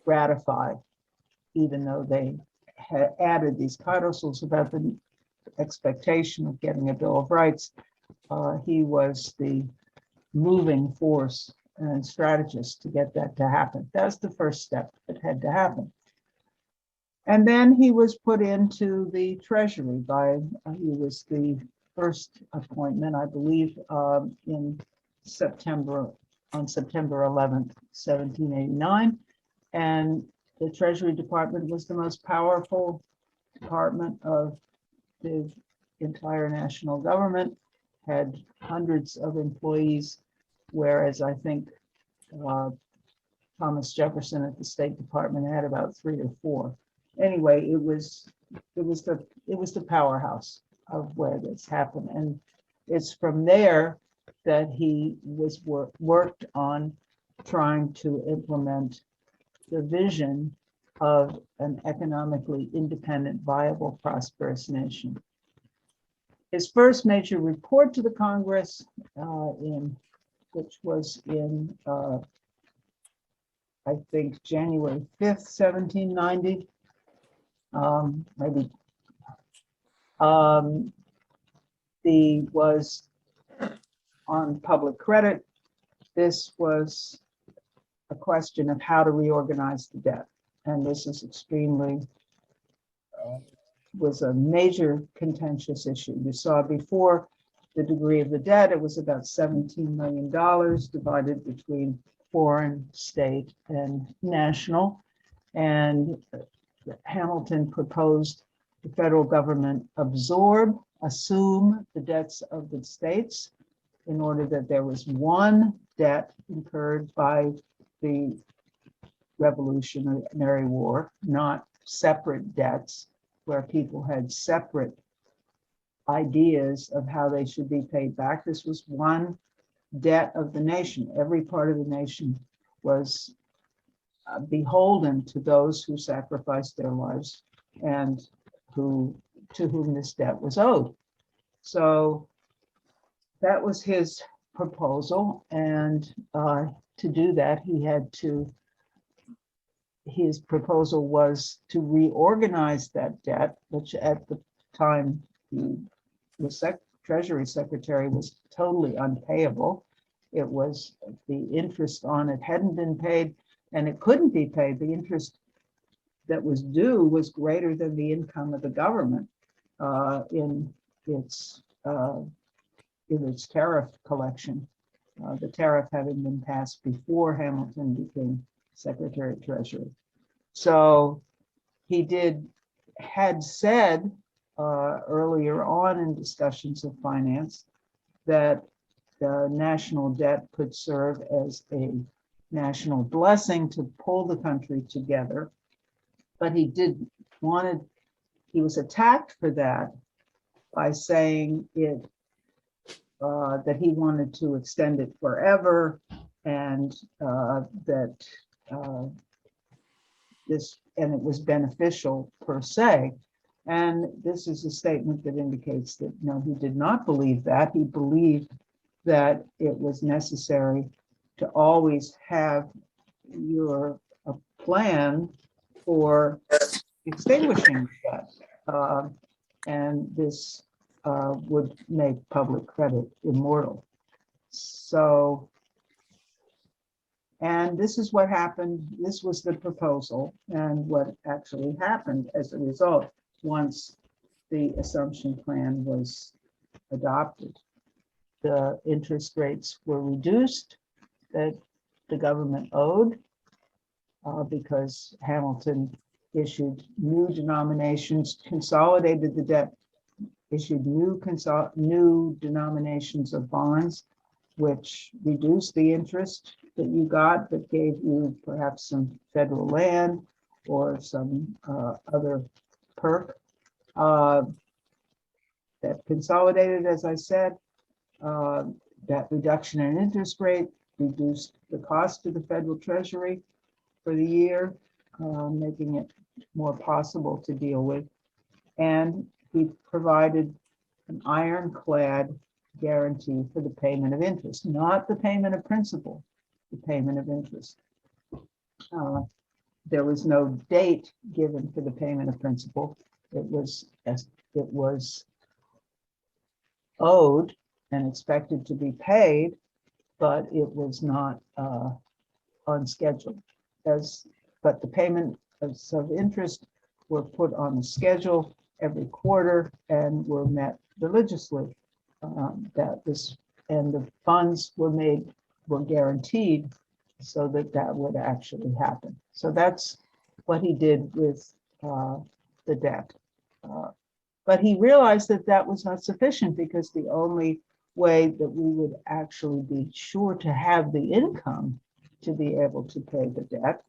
ratified, even though they had added these codicils about the expectation of getting a Bill of Rights. He was the moving force and strategist to get that to happen. That's the first step that had to happen. And then he was put into the Treasury he was the first appointment, I believe, on September 11th, 1789. And the Treasury Department was the most powerful department of the entire national government, had hundreds of employees, whereas I think Thomas Jefferson at the State Department had about 3 or 4. Anyway, it was the powerhouse of where this happened, and it's from there that he was worked on trying to implement the vision of an economically independent, viable, prosperous nation. His first major report to the Congress, which was in, I think, January 5th, 1790, was on public credit. This was a question of how to reorganize the debt. And this is was a major contentious issue. You saw before the degree of the debt, it was about $17 million divided between foreign, state, and national. And Hamilton proposed the federal government assume the debts of the states in order that there was one debt incurred by the Revolutionary War, not separate debts where people had separate ideas of how they should be paid back. This was one debt of the nation. Every part of the nation was beholden to those who sacrificed their lives and to whom this debt was owed. So that was his proposal, and to do that, his proposal was to reorganize that debt, which at the time the Treasury Secretary was totally unpayable. It was, the interest on it hadn't been paid, and it couldn't be paid. The interest that was due was greater than the income of the government in its tariff collection. The tariff having been passed before Hamilton became Secretary of Treasury. So he had said earlier on in discussions of finance that the national debt could serve as a national blessing to pull the country together. But he was attacked for that by saying that he wanted to extend it forever, and it was beneficial per se. And this is a statement that indicates that no, he did not believe that. He believed that it was necessary to always have your a plan for extinguishing debt. And this would make public credit immortal. So, and this is what happened. This was the proposal and what actually happened as a result once the assumption plan was adopted. The interest rates were reduced that the government owed because Hamilton issued new denominations, consolidated the debt, issued new denominations of bonds, which reduced the interest that you got, but gave you perhaps some federal land or some other perk. That consolidated, as I said, that reduction in interest rate reduced the cost to the federal treasury for the year, making it more possible to deal with. And we provided an ironclad guarantee for the payment of interest, not the payment of principal, the payment of interest. There was no date given for the payment of principal. It was owed and expected to be paid, but it was not on schedule. But the payment of interest were put on the schedule every quarter and were met religiously. And the funds were guaranteed so that would actually happen. So that's what he did with the debt. But he realized that that was not sufficient because the only way that we would actually be sure to have the income to be able to pay the debt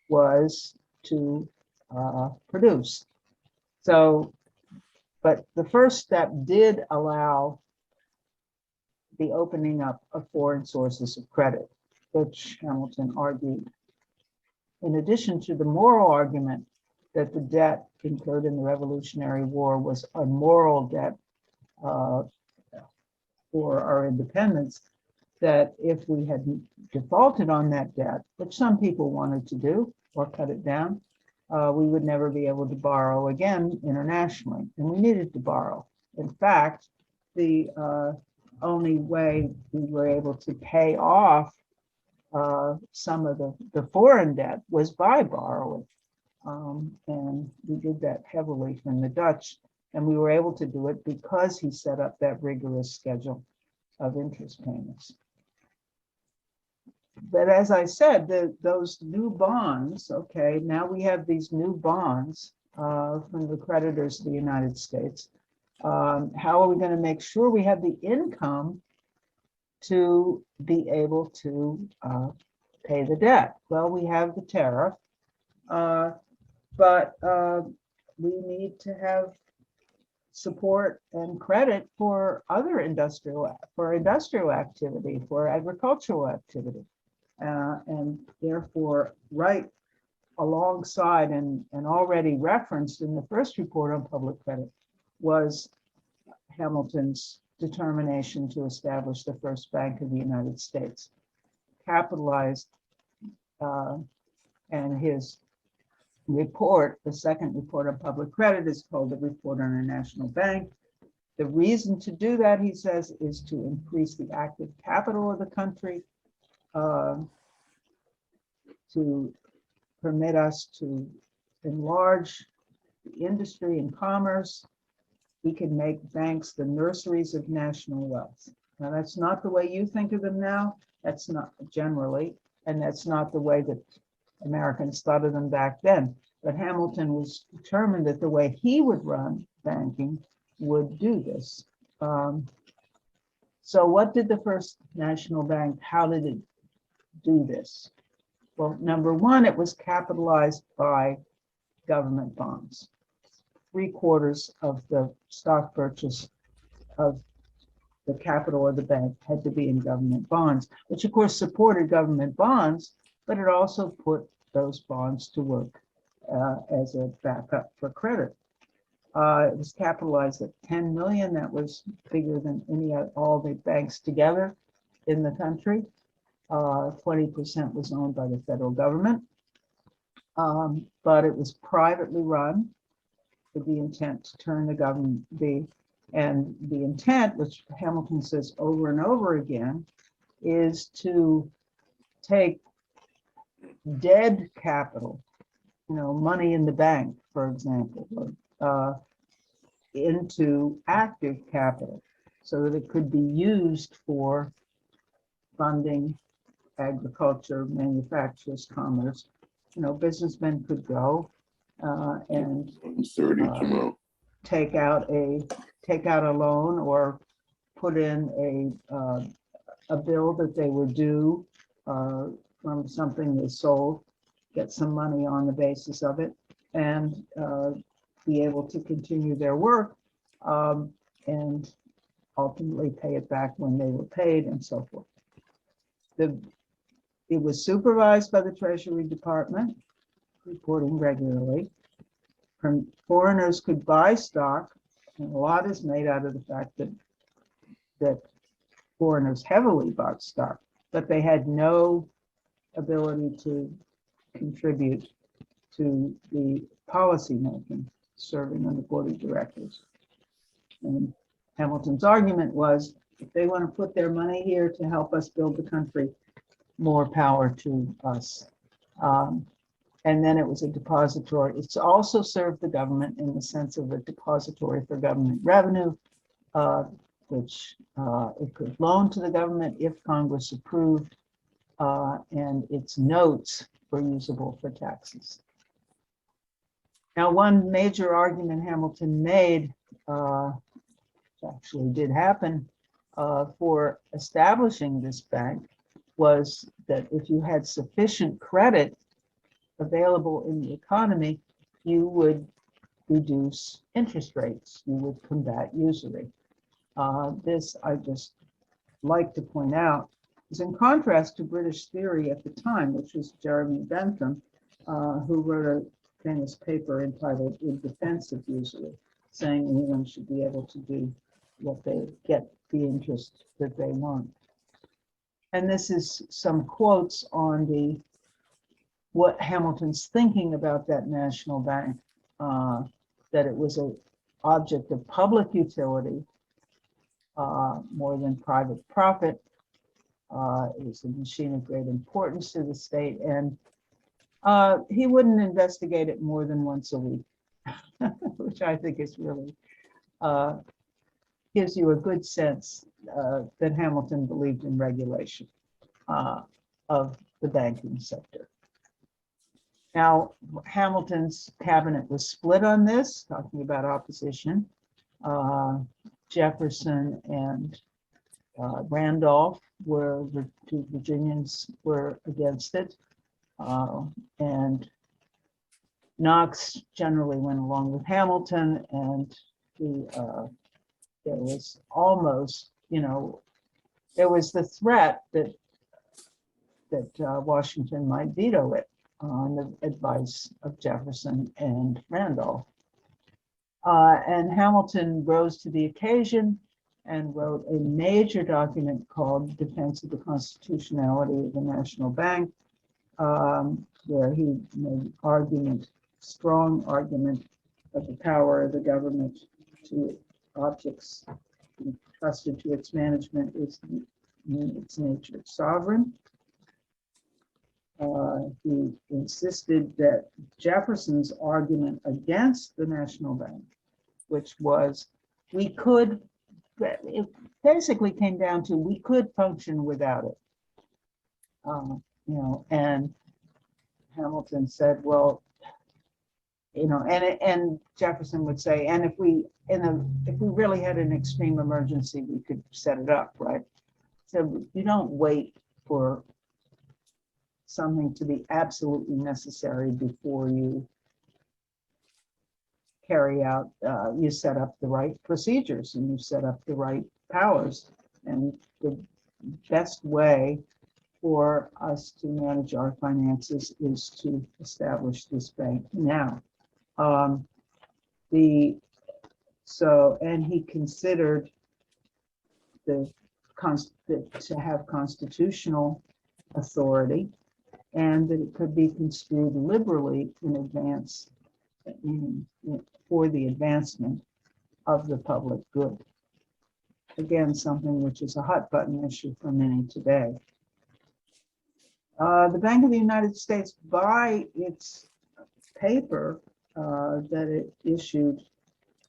was to produce. So, but the first step did allow the opening up of foreign sources of credit, which Hamilton argued. In addition to the moral argument that the debt incurred in the Revolutionary War was a moral debt for our independence, that if we had defaulted on that debt, which some people wanted to do or cut it down, we would never be able to borrow again internationally, and we needed to borrow. In fact, the only way we were able to pay off some of the foreign debt was by borrowing. And we did that heavily from the Dutch, and we were able to do it because he set up that rigorous schedule of interest payments. But as I said, those new bonds, okay, now we have these new bonds from the creditors of the United States. How are we going to make sure we have the income to be able to pay the debt? Well, we have the tariff, but we need to have support and credit for other industrial activity, for agricultural activity. And therefore, right alongside and already referenced in the first report on public credit was Hamilton's determination to establish the first bank of the United States, capitalized, and his report, the second report on public credit, is called the Report on a National Bank. The reason to do that, he says, is to increase the active capital of the country, to permit us to enlarge the industry and commerce. We can make banks the nurseries of national wealth. Now, that's not the way you think of them now. That's not generally, and that's not the way that Americans thought of them back then. But Hamilton was determined that the way he would run banking would do this. So what did the first national bank, how did it do this? Well, number one, it was capitalized by government bonds. 3/4 of the stock purchase of the capital of the bank had to be in government bonds, which of course supported government bonds, but it also put those bonds to work as a backup for credit. It was capitalized at 10 million. That was bigger than all the banks together in the country. 20% was owned by the federal government. But it was privately run with the intent to turn the government, and the intent, which Hamilton says over and over again, is to take dead capital, money in the bank, for example, into active capital so that it could be used for funding agriculture, manufacturers, commerce. Businessmen could go and 30 tomorrow. take out a loan or put in a bill that they were due from something they sold, get some money on the basis of it, and be able to continue their work and ultimately pay it back when they were paid and so forth. It was supervised by the Treasury Department, reporting regularly. Foreigners could buy stock, and a lot is made out of the fact that foreigners heavily bought stock, but they had no ability to contribute to the policy making, serving on the board of directors. And Hamilton's argument was, if they want to put their money here to help us build the country, more power to us. And then it was a depository. It's also served the government in the sense of a depository for government revenue, which it could loan to the government if Congress approved, and its notes were usable for taxes. Now, one major argument Hamilton made, which actually did happen, for establishing this bank was that if you had sufficient credit available in the economy, you would reduce interest rates, you would combat usury. This, I just like to point out, is in contrast to British theory at the time, which was Jeremy Bentham, who wrote a famous paper entitled In Defense of Usury, saying anyone should be able to do what they get the interest that they want. And this is some quotes on what Hamilton's thinking about that national bank, that it was an object of public utility more than private profit. It was a machine of great importance to the state, and he wouldn't investigate it more than once a week, which I think is really gives you a good sense that Hamilton believed in regulation of the banking sector. Now, Hamilton's cabinet was split on this, talking about opposition. Jefferson and Randolph the two Virginians were against it. And Knox generally went along with Hamilton, and there was almost, there was the threat that Washington might veto it on the advice of Jefferson and Randolph. And Hamilton rose to the occasion and wrote a major document called Defense of the Constitutionality of the National Bank, where he made strong argument of the power of the government to objects entrusted to its management is in its nature sovereign. He insisted that Jefferson's argument against the national bank, which was it basically came down to we could function without it. And Hamilton said, well, and Jefferson would say, and if we really had an extreme emergency, we could set it up, right? So you don't wait for something to be absolutely necessary before you carry out, you set up the right procedures and you set up the right powers. And the best way for us to manage our finances is to establish this bank now. And he considered to have constitutional authority, and that it could be construed liberally in advance for the advancement of the public good. Again, something which is a hot button issue for many today. The Bank of the United States, by its paper that it issued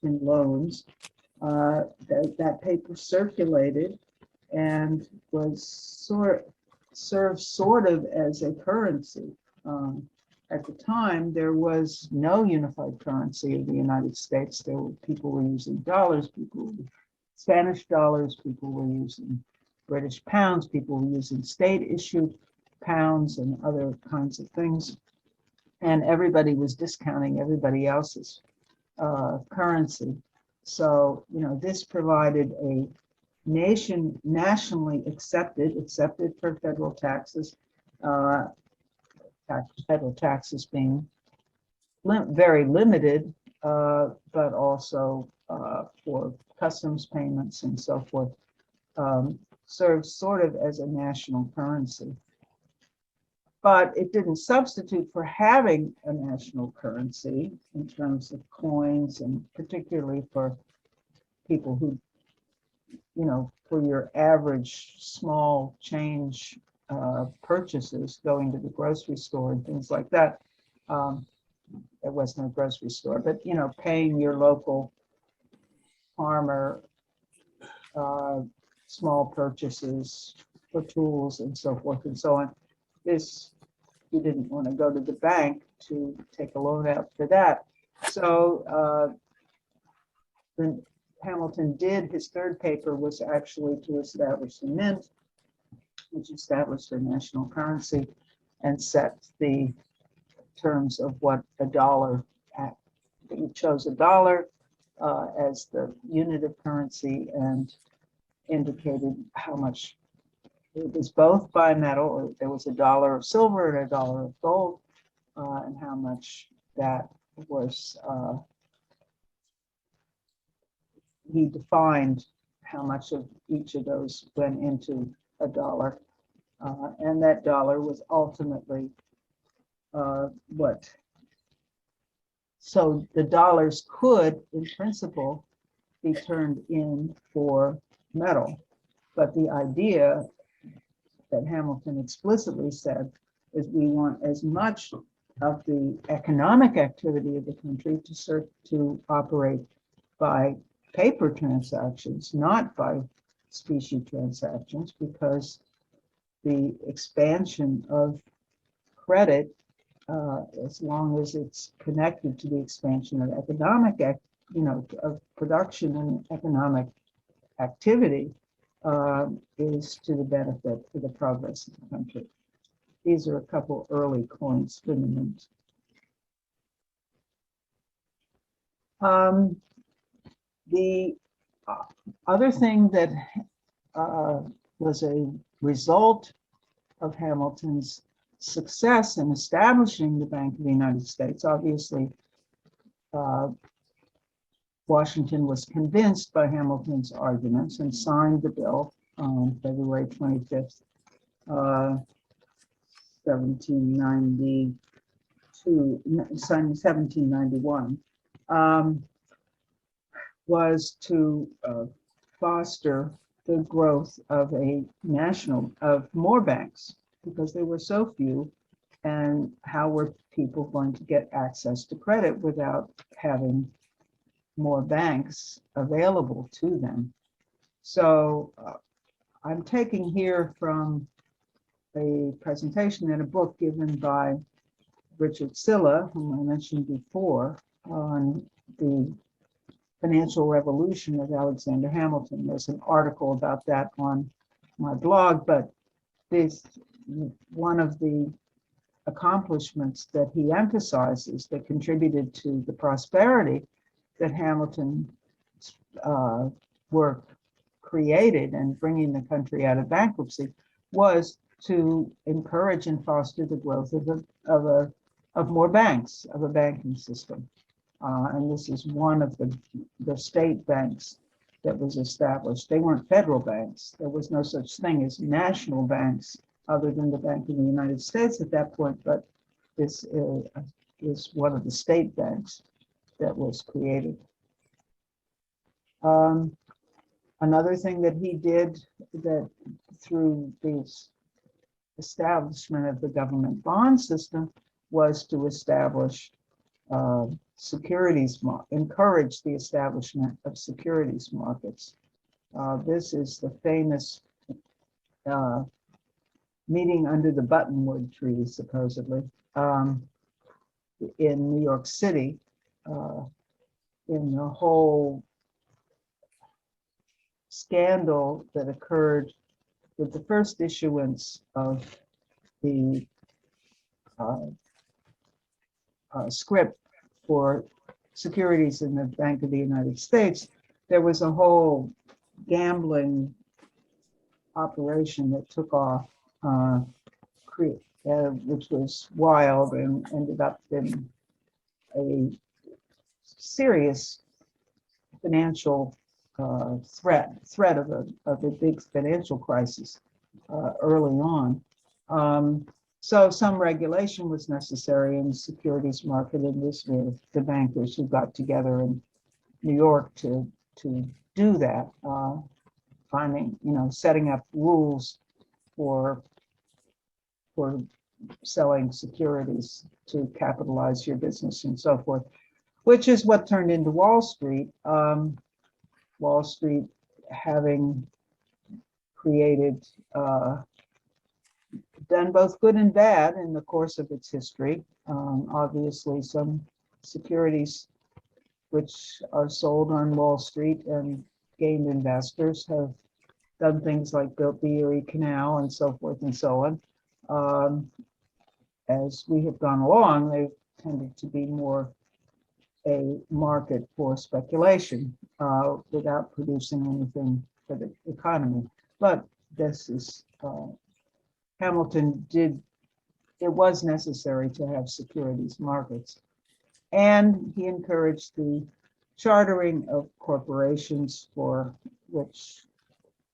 in loans, that paper circulated and was served sort of as a currency. At the time, there was no unified currency of the United States. People were using dollars, people were Spanish dollars, people were using British pounds, people were using state-issued pounds and other kinds of things. And everybody was discounting everybody else's currency. So, this provided a nationally accepted for federal taxes, federal taxes being very limited, but also for customs payments and so forth, serves sort of as a national currency. But it didn't substitute for having a national currency in terms of coins, and particularly for people who, for your average small change purchases, going to the grocery store and things like that. There was no grocery store, but paying your local farmer small purchases for tools and so forth and so on. You didn't want to go to the bank to take a loan out for that. So when Hamilton did, his third paper was actually to establish the mint, which established a national currency and set the terms of what a dollar, he chose a dollar as the unit of currency and indicated how much. It was both by metal. There was a dollar of silver and a dollar of gold, and how much that was. He defined how much of each of those went into a dollar, and that dollar was ultimately what. So the dollars could, in principle, be turned in for metal, but the idea that Hamilton explicitly said is we want as much of the economic activity of the country to operate by paper transactions, not by specie transactions, because the expansion of credit, as long as it's connected to the expansion of economic, of production and economic activity, is to the benefit for the progress of the country. These are a couple early coins for the mint. The other thing that was a result of Hamilton's success in establishing the Bank of the United States, obviously, Washington was convinced by Hamilton's arguments and signed the bill on February 25th, 1791, was to foster the growth of more banks, because there were so few, and how were people going to get access to credit without having more banks available to them? So I'm taking here from a presentation in a book given by Richard Silla, whom I mentioned before, on the financial revolution of Alexander Hamilton. There's an article about that on my blog, but one of the accomplishments that he emphasizes that contributed to the prosperity that Hamilton's work created and bringing the country out of bankruptcy was to encourage and foster the growth of more banks, of a banking system. And this is one of the state banks that was established. They weren't federal banks. There was no such thing as national banks other than the Bank of the United States at that point, but this is one of the state banks that was created. Another thing that he did, that through this establishment of the government bond system, was to establish encourage the establishment of securities markets. This is the famous meeting under the buttonwood tree, supposedly, in New York City, in the whole scandal that occurred with the first issuance of the script for securities in the Bank of the United States. There was a whole gambling operation that took off, which was wild and ended up in a serious financial threat of a big financial crisis early on. So some regulation was necessary in the securities market, and this was the bankers who got together in New York to do that, setting up rules for selling securities to capitalize your business and so forth, which is what turned into Wall Street. Wall Street having created, done both good and bad in the course of its history. Obviously, some securities which are sold on Wall Street and gained investors have done things like built the Erie Canal and so forth and so on. As we have gone along, they've tended to be more a market for speculation without producing anything for the economy. But this is, Hamilton it was necessary to have securities markets. And he encouraged the chartering of corporations, for which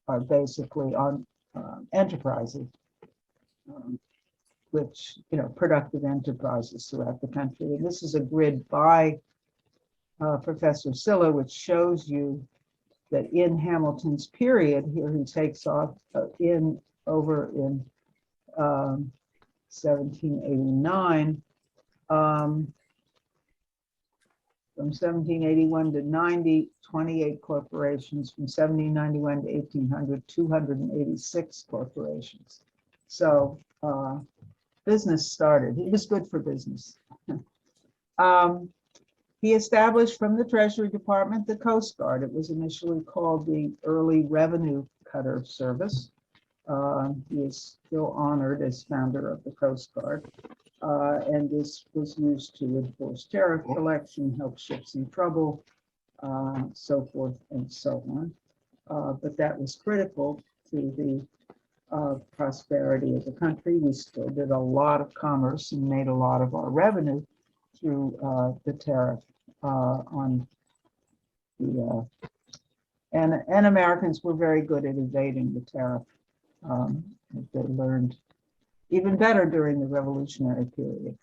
are basically on enterprises, productive enterprises throughout the country. And this is a grid by Professor Silla, which shows you that in Hamilton's period, here he takes off over in 1789, from 1781 to 90, 28 corporations, from 1791 to 1800, 286 corporations. So business started. He was good for business. He established from the Treasury Department the Coast Guard. It was initially called the Early Revenue Cutter Service. He is still honored as founder of the Coast Guard. And this was used to enforce tariff collection, help ships in trouble, so forth and so on. But that was critical to the prosperity of the country. We still did a lot of commerce and made a lot of our revenue through the tariff on the and Americans were very good at evading the tariff. They learned even better during the Revolutionary period.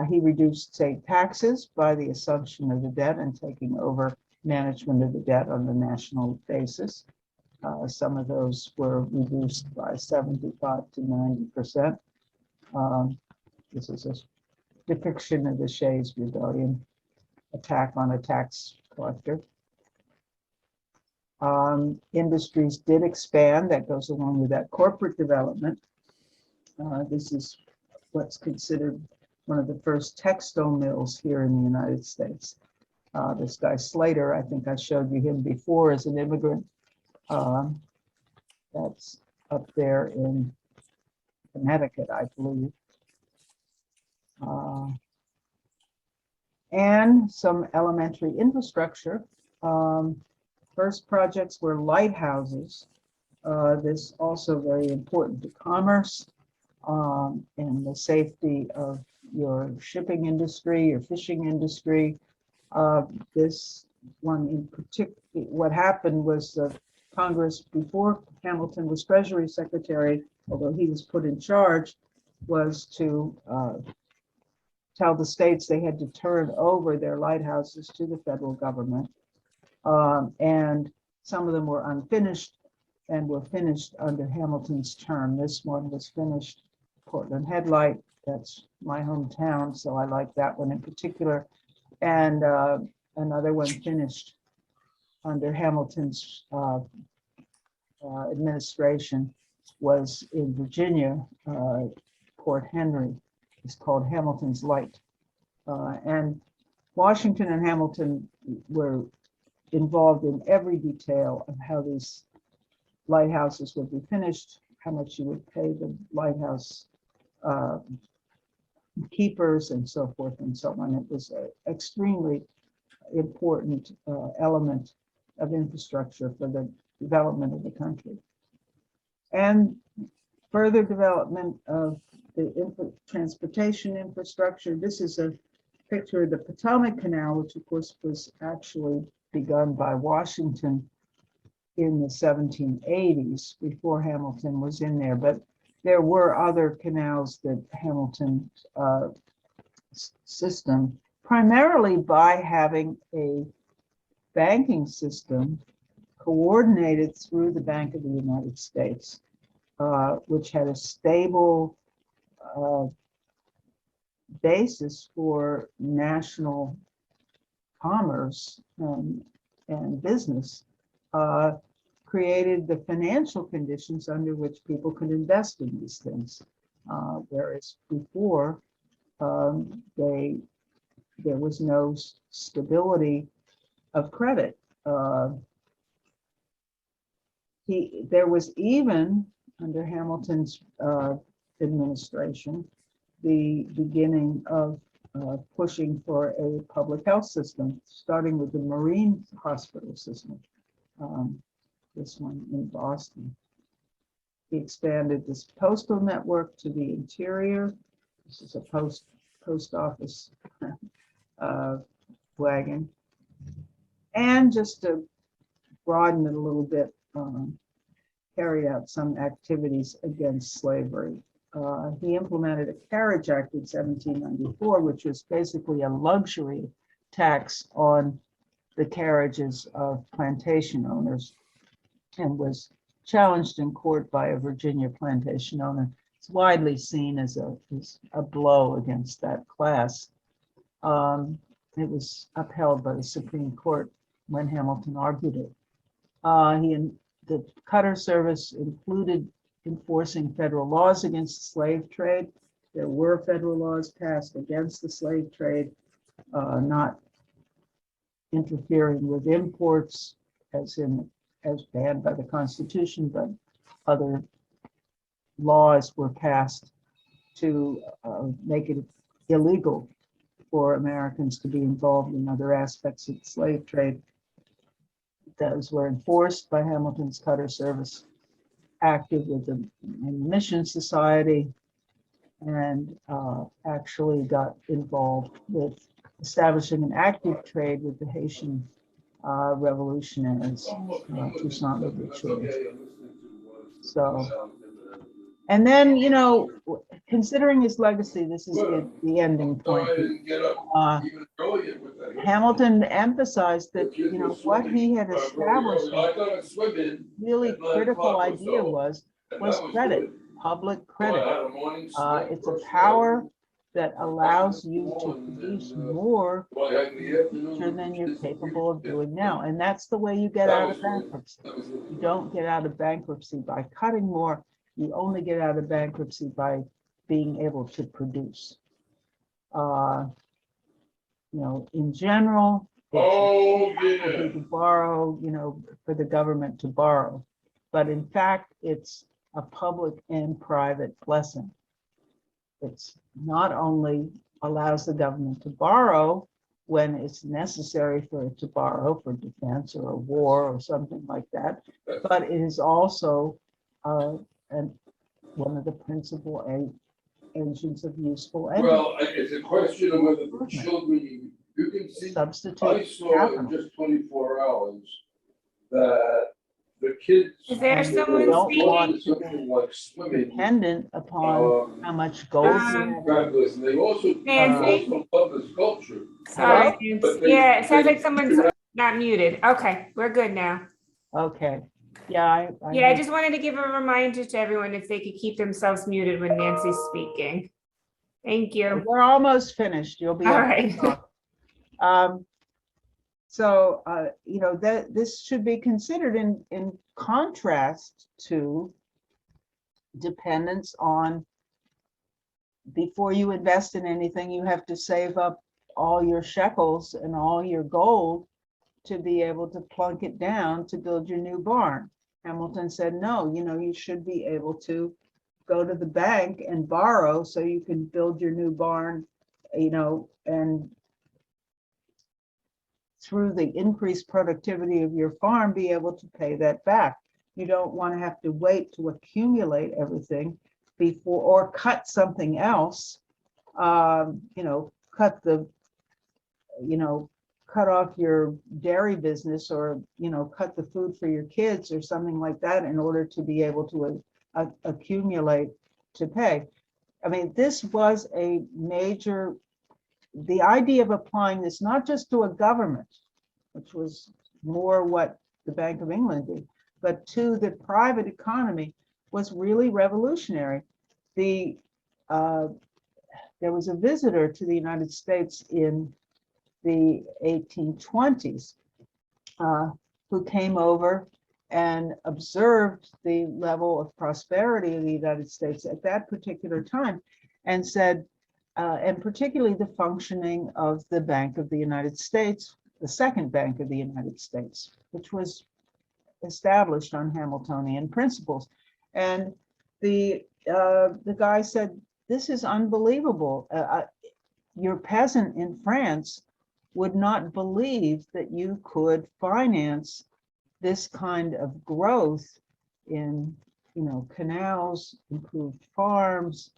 He reduced state taxes by the assumption of the debt and taking over management of the debt on the national basis. Some of those were reduced by 75 to 90%. This is a depiction of the Shays Rebellion, attack on a tax collector. Industries did expand. That goes along with that corporate development. This is what's considered one of the first textile mills here in the United States. This guy Slater, I think I showed you him before as an immigrant. That's up there in Connecticut, I believe. And some elementary infrastructure. First projects were lighthouses. This also very important to commerce and the safety of your shipping industry, your fishing industry. This one in particular, what happened was the Congress, before Hamilton was Treasury Secretary, although he was put in charge, was to tell the states they had to turn over their lighthouses to the federal government. And some of them were unfinished and were finished under Hamilton's term. This one was finished, Portland Headlight, that's my hometown, so I like that one in particular. And another one finished under Hamilton's administration was in Virginia, Port Henry. It's called Hamilton's Light. And Washington and Hamilton were involved in every detail of how these lighthouses would be finished, how much you would pay the lighthouse keepers and so forth and so on. It was an extremely important element of infrastructure for the development of the country. And further development of the transportation infrastructure. This is a picture of the Potomac Canal, which of course was actually begun by Washington in the 1780s before Hamilton was in there, but there were other canals that Hamilton's system, primarily by having a banking system coordinated through the Bank of the United States, which had a stable basis for national commerce and business, created the financial conditions under which people could invest in these things. Whereas before, there was no stability of credit. There was even, under Hamilton's administration, the beginning of pushing for a public health system, starting with the Marine Hospital system, this one in Boston. He expanded this postal network to the interior. This is a post office wagon. And just to broaden it a little bit, carry out some activities against slavery. He implemented a Carriage Act in 1794, which was basically a luxury tax on the carriages of plantation owners, and was challenged in court by a Virginia plantation owner. It's widely seen as a blow against that class. It was upheld by the Supreme Court when Hamilton argued it. The Cutter Service included enforcing federal laws against the slave trade. There were federal laws passed against the slave trade, not interfering with imports as banned by the Constitution, but other laws were passed to make it illegal for Americans to be involved in other aspects of the slave trade. Those were enforced by Hamilton's Cutter Service, active with the Mission Society, and actually got involved with establishing an active trade with the Haitian revolutionaries, Toussaint Louverture. So, and then, considering his legacy, this is the ending point. Hamilton emphasized that, what he had established, really critical idea was credit, public credit. It's a power that allows you to produce more than you're capable of doing now. And that's the way you get out of bankruptcy. You don't get out of bankruptcy by cutting more. You only get out of bankruptcy by being able to produce. In general, it's to borrow, for the government to borrow. But in fact, it's a public and private blessing. It's not only allows the government to borrow when it's necessary for it to borrow for defense or a war or something like that, but it is also one of the principal engines of useful energy. Well, it's a question of whether the children, you can see, Substitute I saw in capital. just 24 hours that the kids. Is there And someone we don't speaking? want to Something like swimming. dependent upon how much gold you have. Fabulous, and they also Nancy? love the sculpture. Sorry, Hello? Nancy. But they- Yeah, it sounds they- like someone's not muted. Okay, we're good now. Okay, yeah, Yeah, I just wanted to give a reminder to everyone if they could keep themselves muted when Nancy's speaking. Thank you. we're almost finished. You'll be All able to right. talk. You know, that this should be considered in contrast to dependence on, before you invest in anything, you have to save up all your shekels and all your gold to be able to plunk it down to build your new barn. Hamilton said, no, you know, you should be able to go to the bank and borrow so you can build your new barn, you know, and through the increased productivity of your farm, be able to pay that back. You don't want to have to wait to accumulate everything before, or cut something else, you know, cut off your dairy business, or, you know, cut the food for your kids or something like that in order to be able to accumulate to pay. I mean, this was a major, the idea of applying this not just to a government, which was more what the Bank of England did, but to the private economy, was really revolutionary. There was a visitor to the United States in the 1820s who came over and observed the level of prosperity of the United States at that particular time, and said, and particularly the functioning of the Bank of the United States, the second Bank of the United States, which was established on Hamiltonian principles. And the guy said, this is unbelievable. Your peasant in France would not believe that you could finance this kind of growth in, you know, canals, improved farms,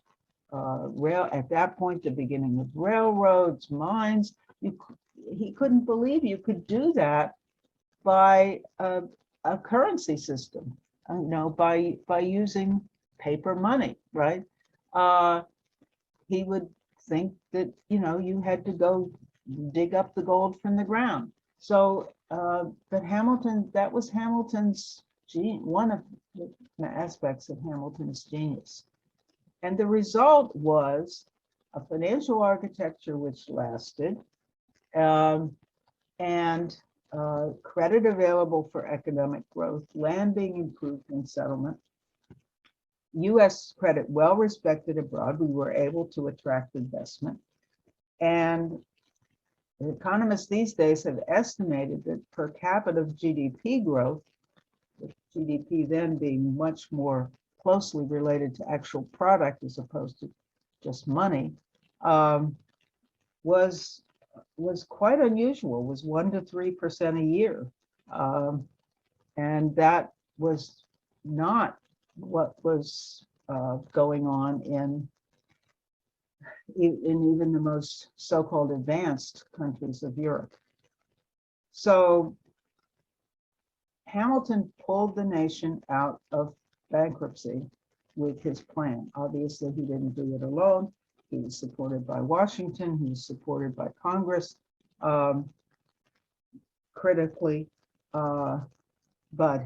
at that point, the beginning of railroads, mines. He couldn't believe you could do that by a currency system, you know, by using paper money, right? He would think that, you know, you had to go dig up the gold from the ground. So, but Hamilton, that was Hamilton's one of the aspects of Hamilton's genius. And the result was a financial architecture which lasted, and credit available for economic growth, land being improved in settlement, US credit well respected abroad. We were able to attract investment. And the economists these days have estimated that per capita GDP growth, with GDP then being much more closely related to actual product as opposed to just money, was quite unusual, was 1 to 3% a year. And that was not what was going on in even the most so-called advanced countries of Europe. So Hamilton pulled the nation out of bankruptcy with his plan. Obviously, he didn't do it alone. He was supported by Washington. He was supported by Congress, critically, but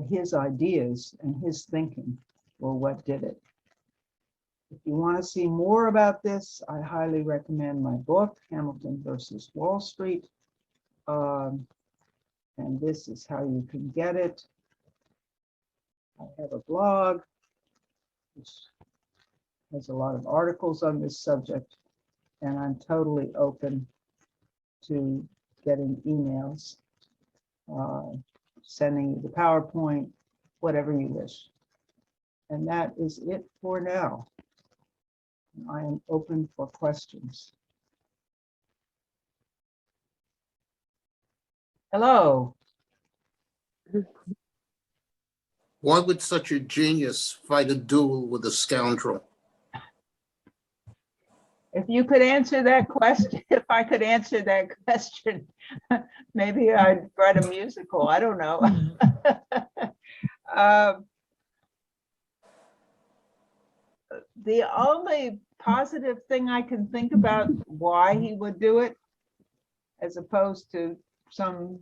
his ideas and his thinking were what did it. If you want to see more about this, I highly recommend my book, Hamilton versus Wall Street. And this is how you can get it. I have a blog, which has a lot of articles on this subject, and I'm totally open to getting emails, sending you the PowerPoint, whatever you wish. And that is it for now. I am open for questions. Hello. Why would such a genius fight a duel with a scoundrel? if you could answer that question, if I could answer that question, maybe I'd write a musical. I don't know. The only positive thing I can think about why he would do it, as opposed to some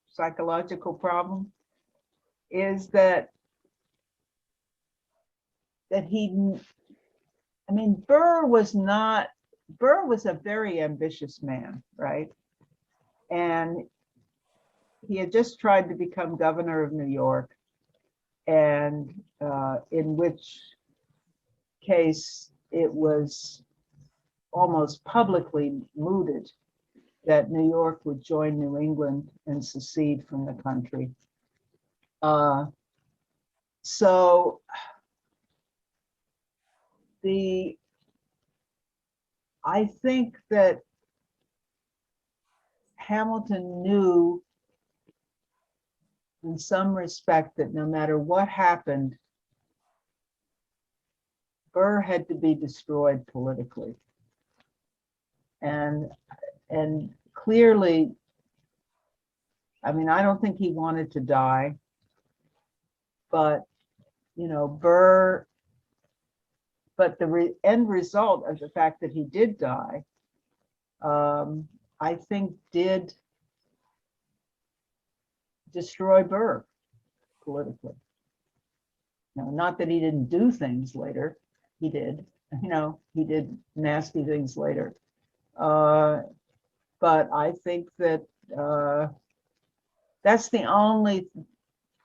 psychological problem, is that Burr was a very ambitious man, right? And he had just tried to become governor of New York, and in which case it was almost publicly mooted that New York would join New England and secede from the country. So I think that Hamilton knew in some respect that no matter what happened, Burr had to be destroyed politically. And clearly, I mean, I don't think he wanted to die, but Burr, but the end result of the fact that he did die, I think did destroy Burr politically. Not that he didn't do things later, he did, he did nasty things later. But I think that that's the only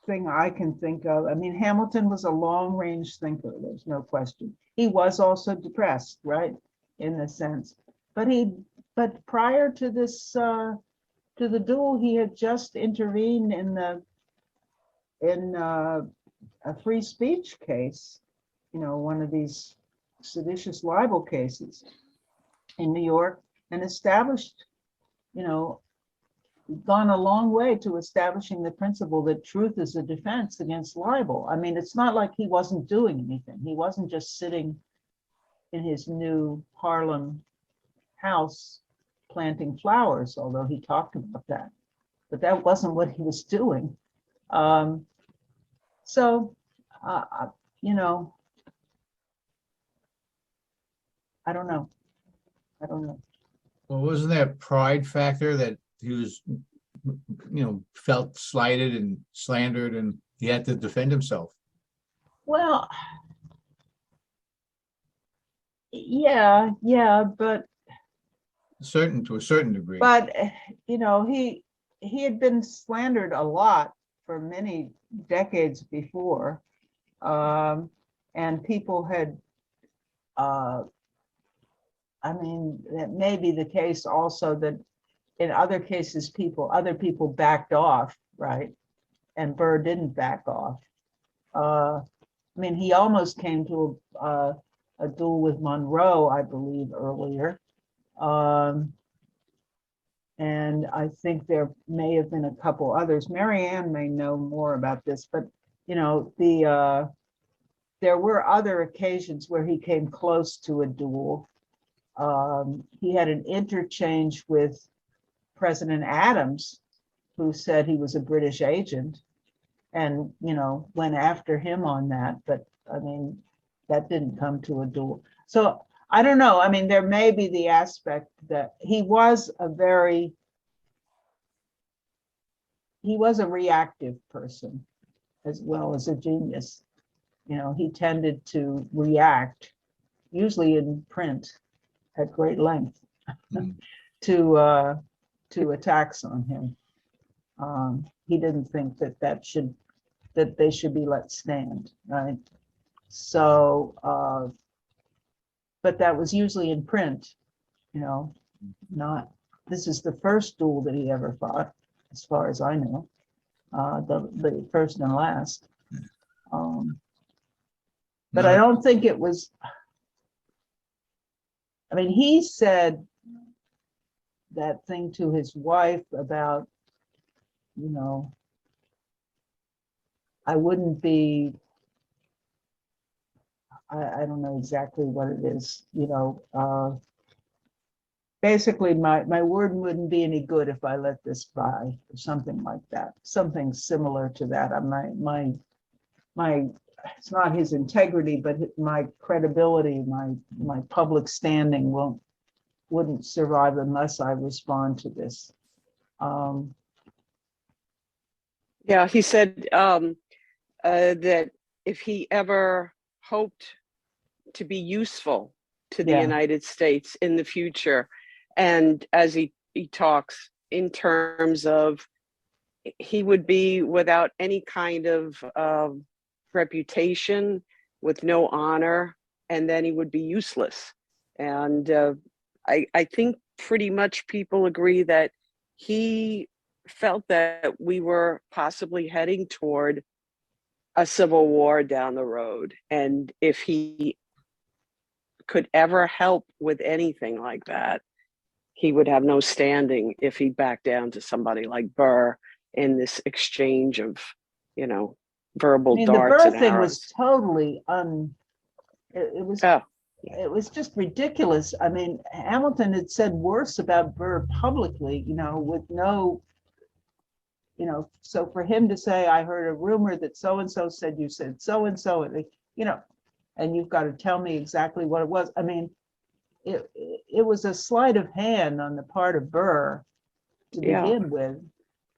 thing I can think of. I mean, Hamilton was a long-range thinker, there's no question. He was also depressed, right, in a sense. But prior to this, to the duel, he had just intervened in a free speech case, one of these seditious libel cases in New York, and established, gone a long way to establishing the principle that truth is a defense against libel. I mean, it's not like he wasn't doing anything. He wasn't just sitting in his new Harlem house planting flowers, although he talked about that. But that wasn't what he was doing. I don't know. Well, wasn't there a pride factor that he was, felt slighted and slandered and he had to defend himself? Well, yeah, but To a certain degree. But, he had been slandered a lot for many decades before. And people had, that may be the case also that in other cases, other people backed off, right? And Burr didn't back off. He almost came to a duel with Monroe, I believe, earlier. And I think there may have been a couple others. Mary Ann may know more about this, but there were other occasions where he came close to a duel. He had an interchange with President Adams, who said he was a British agent, and went after him on that. But that didn't come to a duel. So I don't know. There may be the aspect that he was a reactive person as well as a genius. He tended to react, usually in print at great length, to attacks on him. He didn't think that they should be let stand, right? So, but that was usually in print, not, this is the first duel that he ever fought, as far as I know, the first and last. But I don't think it was, he said that thing to his wife about, I wouldn't be I don't know exactly what it is, you know. Basically, my word wouldn't be any good if I let this by, or something like that, something similar to that. My, it's not his integrity, but my credibility, my public standing wouldn't survive unless I respond to this. Yeah, he said that if he ever hoped to be useful to the Yeah. United States in the future, and as he talks in terms of he would be without any kind of reputation, with no honor, and then he would be useless. And I think pretty much people agree that he felt that we were possibly heading toward a civil war down the road. And if he could ever help with anything like that, he would have no standing if he backed down to somebody like Burr in this exchange of, you know, verbal I mean, the darts Burr and thing was arrows. totally it was Oh, it was just ridiculous. I mean, Hamilton had said worse about Burr publicly, you know, with no, you know, so for him to say, I heard a rumor that so-and-so said you said so-and-so, you know, and you've got to tell me exactly what it was. I mean, it was a sleight of hand on the part of Burr to yeah. begin with.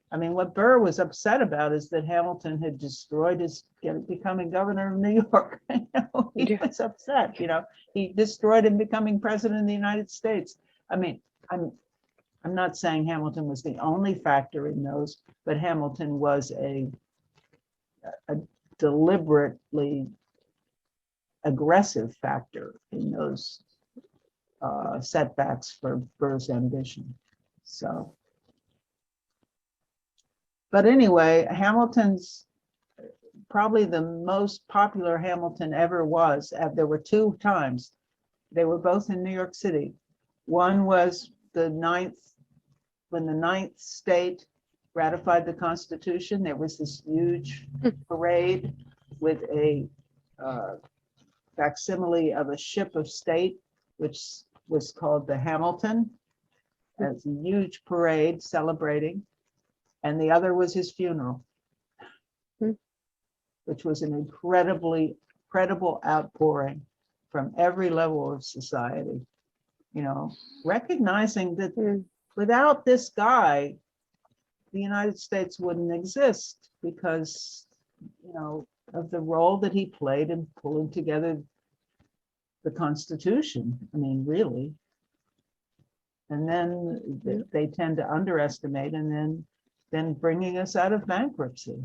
I mean, what Burr was upset about is that Hamilton had destroyed his becoming governor of New York. You know, he Yeah. was upset, you know, he destroyed him becoming president of the United States. I mean, I'm not saying Hamilton was the only factor in those, but Hamilton was a deliberately aggressive factor in those setbacks for Burr's ambition. So, but anyway, Hamilton's probably the most popular Hamilton ever was. There were two times. They were both in New York City. One was when the ninth state ratified the Constitution. There was this huge parade with a facsimile of a ship of state, which was called the Hamilton, as a huge parade celebrating. And the other was his funeral, which was an incredible outpouring from every level of society, you know, recognizing that without this guy, the United States wouldn't exist because, you know, of the role that he played in pulling together the Constitution. I mean, really. And then they tend to underestimate, and then bringing us out of bankruptcy.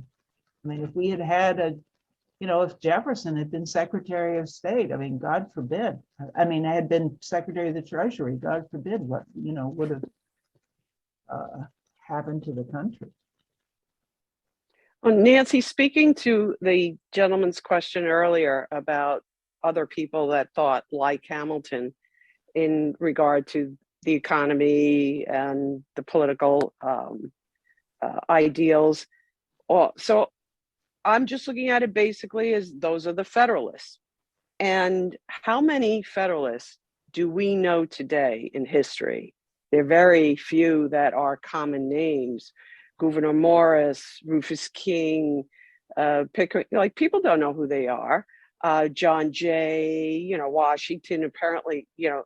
I mean, if we had you know, if Jefferson had been Secretary of State, I mean, God forbid. I mean, I had been Secretary of the Treasury, God forbid what, you know, would have happened to the country. Well, Nancy, speaking to the gentleman's question earlier about other people that thought like Hamilton in regard to the economy and the political ideals. So I'm just looking at it basically as those are the Federalists. And how many Federalists do we know today in history? There are very few that are common names. Gouverneur Morris, Rufus King, Pickering, like people don't know who they are. John Jay, you know, Washington, apparently, you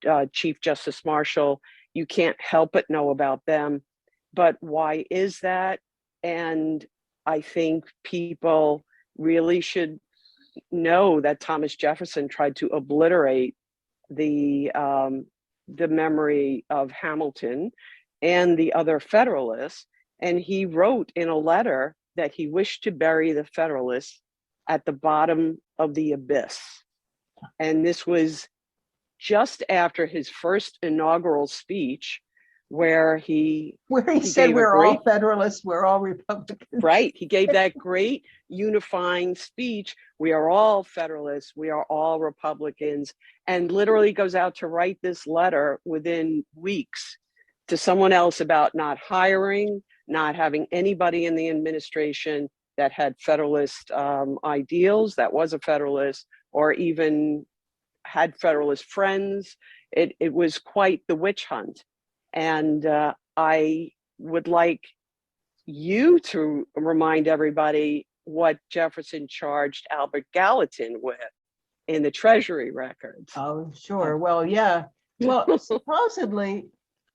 know, Chief Justice Marshall, you can't help but know about them. But why is that? And I think people really should know that Thomas Jefferson tried to obliterate the memory of Hamilton and the other Federalists. And he wrote in a letter that he wished to bury the Federalists at the bottom of the abyss. And this was just after his first inaugural speech, where he said we're all Federalists, we're all Republicans. Right. He gave that great unifying speech. We are all Federalists. We are all Republicans. And literally goes out to write this letter within weeks to someone else about not hiring, not having anybody in the administration that had Federalist ideals, that was a Federalist, or even had Federalist friends. It was quite the witch hunt. And I would like you to remind everybody what Jefferson charged Albert Gallatin with in the Treasury records. Oh, sure. Well, yeah. Well, supposedly,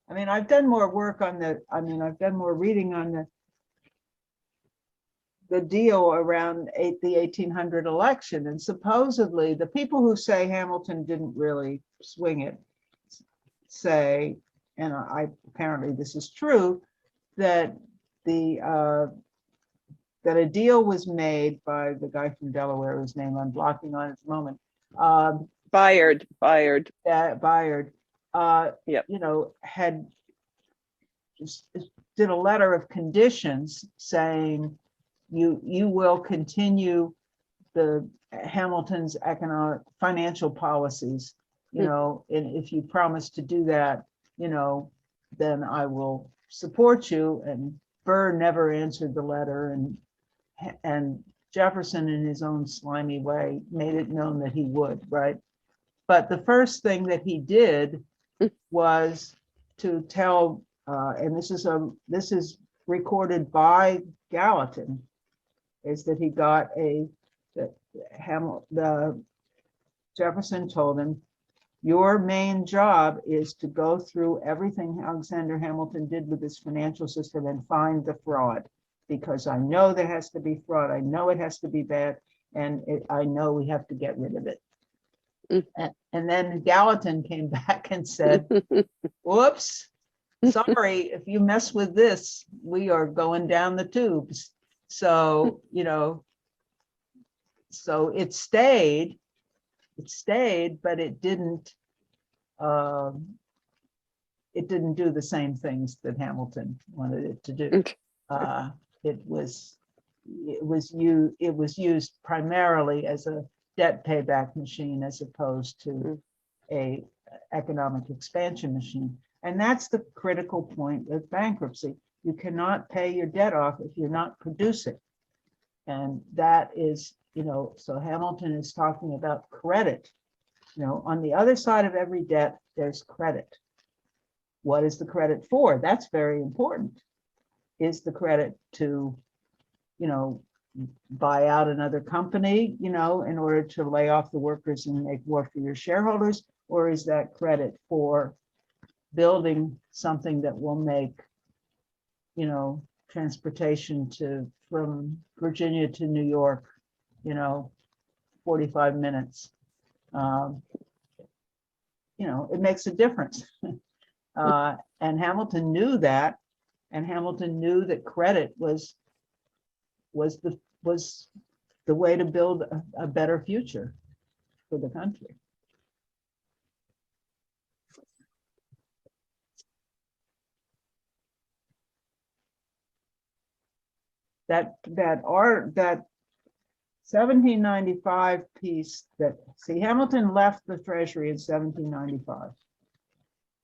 I mean, I've done more work on I've done more reading on the deal around the 1800 election. And supposedly the people who say Hamilton didn't really swing it say, and apparently this is true, that that a deal was made by the guy from Delaware, whose name I'm blocking on at the moment. Bayard. Bayard, Yep. you know, had just did a letter of conditions saying you will continue the Hamilton's economic financial policies, you know, and if you promise to do that, you know, then I will support you. And Burr never answered the letter, and Jefferson, in his own slimy way, made it known that he would, right? But the first thing that he did was to tell, and this is recorded by Gallatin, is that he got Jefferson told him, your main job is to go through everything Alexander Hamilton did with his financial system and find the fraud, because I know there has to be fraud. I know it has to be bad, and I know we have to get rid of it. And then Gallatin came back and said, whoops, sorry, if you mess with this, we are going down the tubes. So, you know, so it stayed, but it didn't do the same things that Hamilton wanted it to do. It was used primarily as a debt payback machine as opposed to a economic expansion machine. And that's the critical point of bankruptcy. You cannot pay your debt off if you're not producing. And that is, you know, so Hamilton is talking about credit. You know, on the other side of every debt, there's credit. What is the credit for? That's very important. Is the credit to, you know, buy out another company, you know, in order to lay off the workers and make more for your shareholders? Or is that credit for building something that will make, you know, transportation from Virginia to New York, you know, 45 minutes? You know, it makes a difference. And Hamilton knew that, and Hamilton knew that credit was the way to build a better future for the country. That 1795 piece Hamilton left the Treasury in 1795.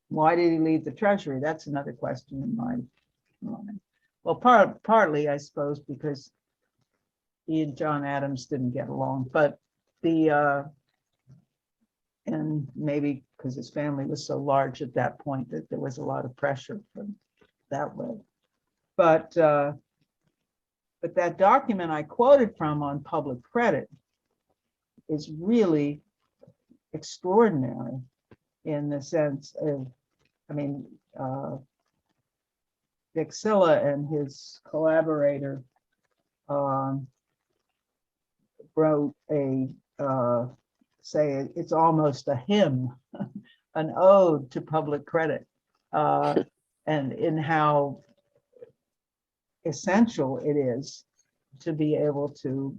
Why did he leave the Treasury? That's another question in my mind. Well, partly, I suppose, because he and John Adams didn't get along, but and maybe because his family was so large at that point that there was a lot of pressure from that way. But that document I quoted from on public credit is really extraordinary in the sense of, I mean, Dick Silla and his collaborator wrote it's almost a hymn, an ode to public credit, and in how essential it is to be able to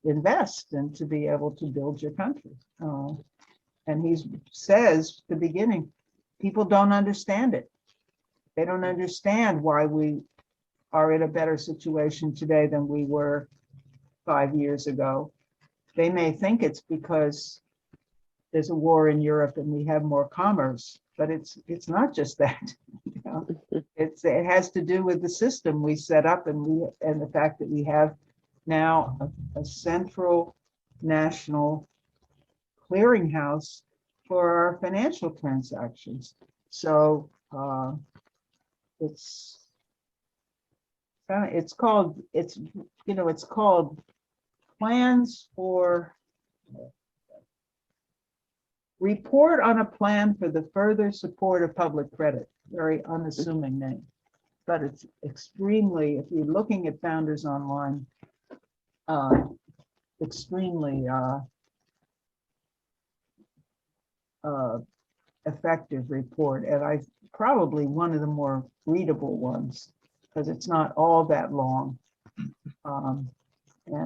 invest and to be able to build your country. And he says at the beginning, people don't understand it. They don't understand why we are in a better situation today than we were 5 years ago. They may think it's because there's a war in Europe and we have more commerce, but it's not just that. You know? It has to do with the system we set up and the fact that we have now a central national clearinghouse for our financial transactions. So it's called plans for report on a plan for the further support of public credit. Very unassuming name, but it's extremely, if you're looking at Founders Online, extremely effective report, and I probably one of the more readable ones because it's not all that long, and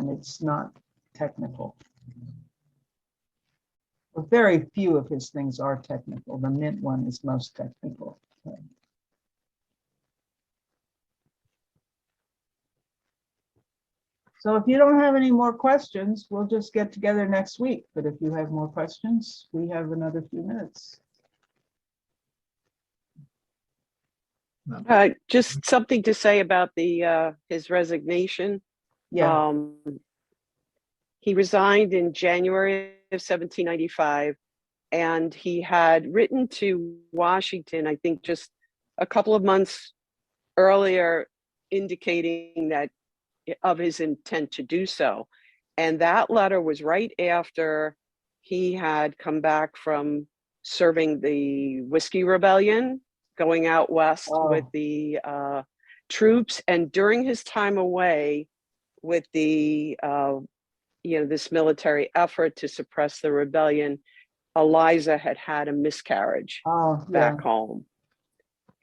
it's not technical. Well, very few of his things are technical. The Mint one is most technical. So if you don't have any more questions, we'll just get together next week. But if you have more questions, we have another few minutes. Just something to say about the his resignation. Yeah, He resigned in January of 1795, and he had written to Washington, I think just a couple of months earlier, indicating that of his intent to do so. And that letter was right after he had come back from serving the Whiskey Rebellion, going out west with the troops. And during his time away with the, this military effort to suppress the rebellion, Eliza had a miscarriage back home.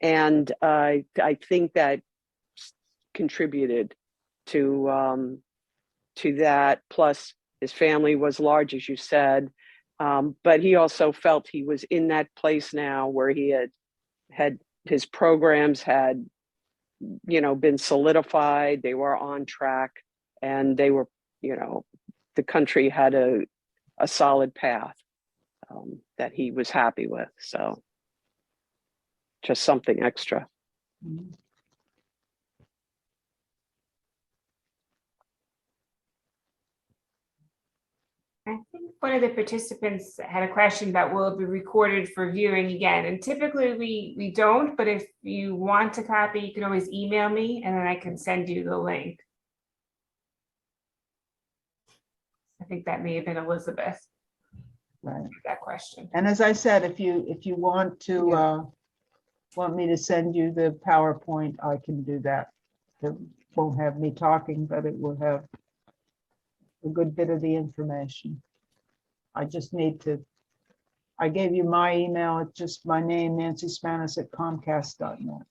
And I think that contributed to that. Plus, his family was large, as you said, but he also felt he was in that place now where he had his programs had, been solidified. They were on track, and they were, the country had a solid path that he was happy with. So, just something extra. Mhm. I think one of the participants had a question about will it be recorded for viewing again? And typically we don't, but if you want a copy, you can always email me and then I can send you the link. I think that may have been Elizabeth. Right. That question. And as I said, if you want to want me to send you the PowerPoint, I can do that. It won't have me talking, but it will have a good bit of the information. I just need to, I gave you my email. It's just my name, Nancy Spannaus at Comcast.net.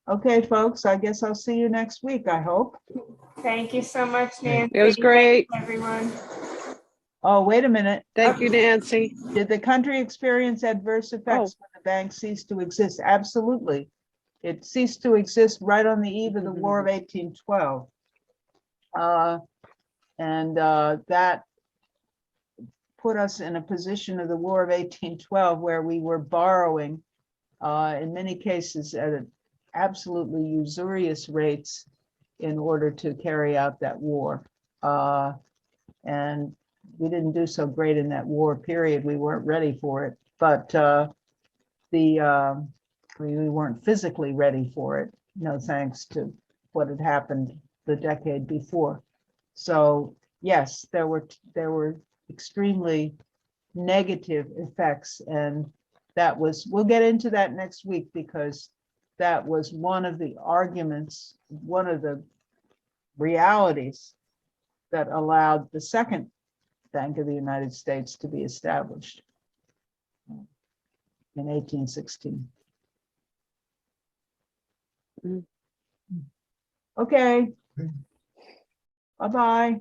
Okay, folks, I guess I'll see you next week, I hope. Thank you so much, Nancy. It was great. Thanks, everyone. Oh, wait a minute. Thank you, Nancy. Did the country experience adverse effects when the bank ceased to exist? Absolutely. It ceased to exist right on the eve of the War of 1812. That put us in a position of the War of 1812 where we were borrowing, in many cases, at absolutely usurious rates in order to carry out that war. And we didn't do so great in that war period. We weren't ready for it, but we weren't physically ready for it, thanks to what had happened the decade before. So yes, there were extremely negative effects, and that was, we'll get into that next week, because that was one of the arguments, one of the realities that allowed the second Bank of the United States to be established in 1816. Okay. Bye-bye.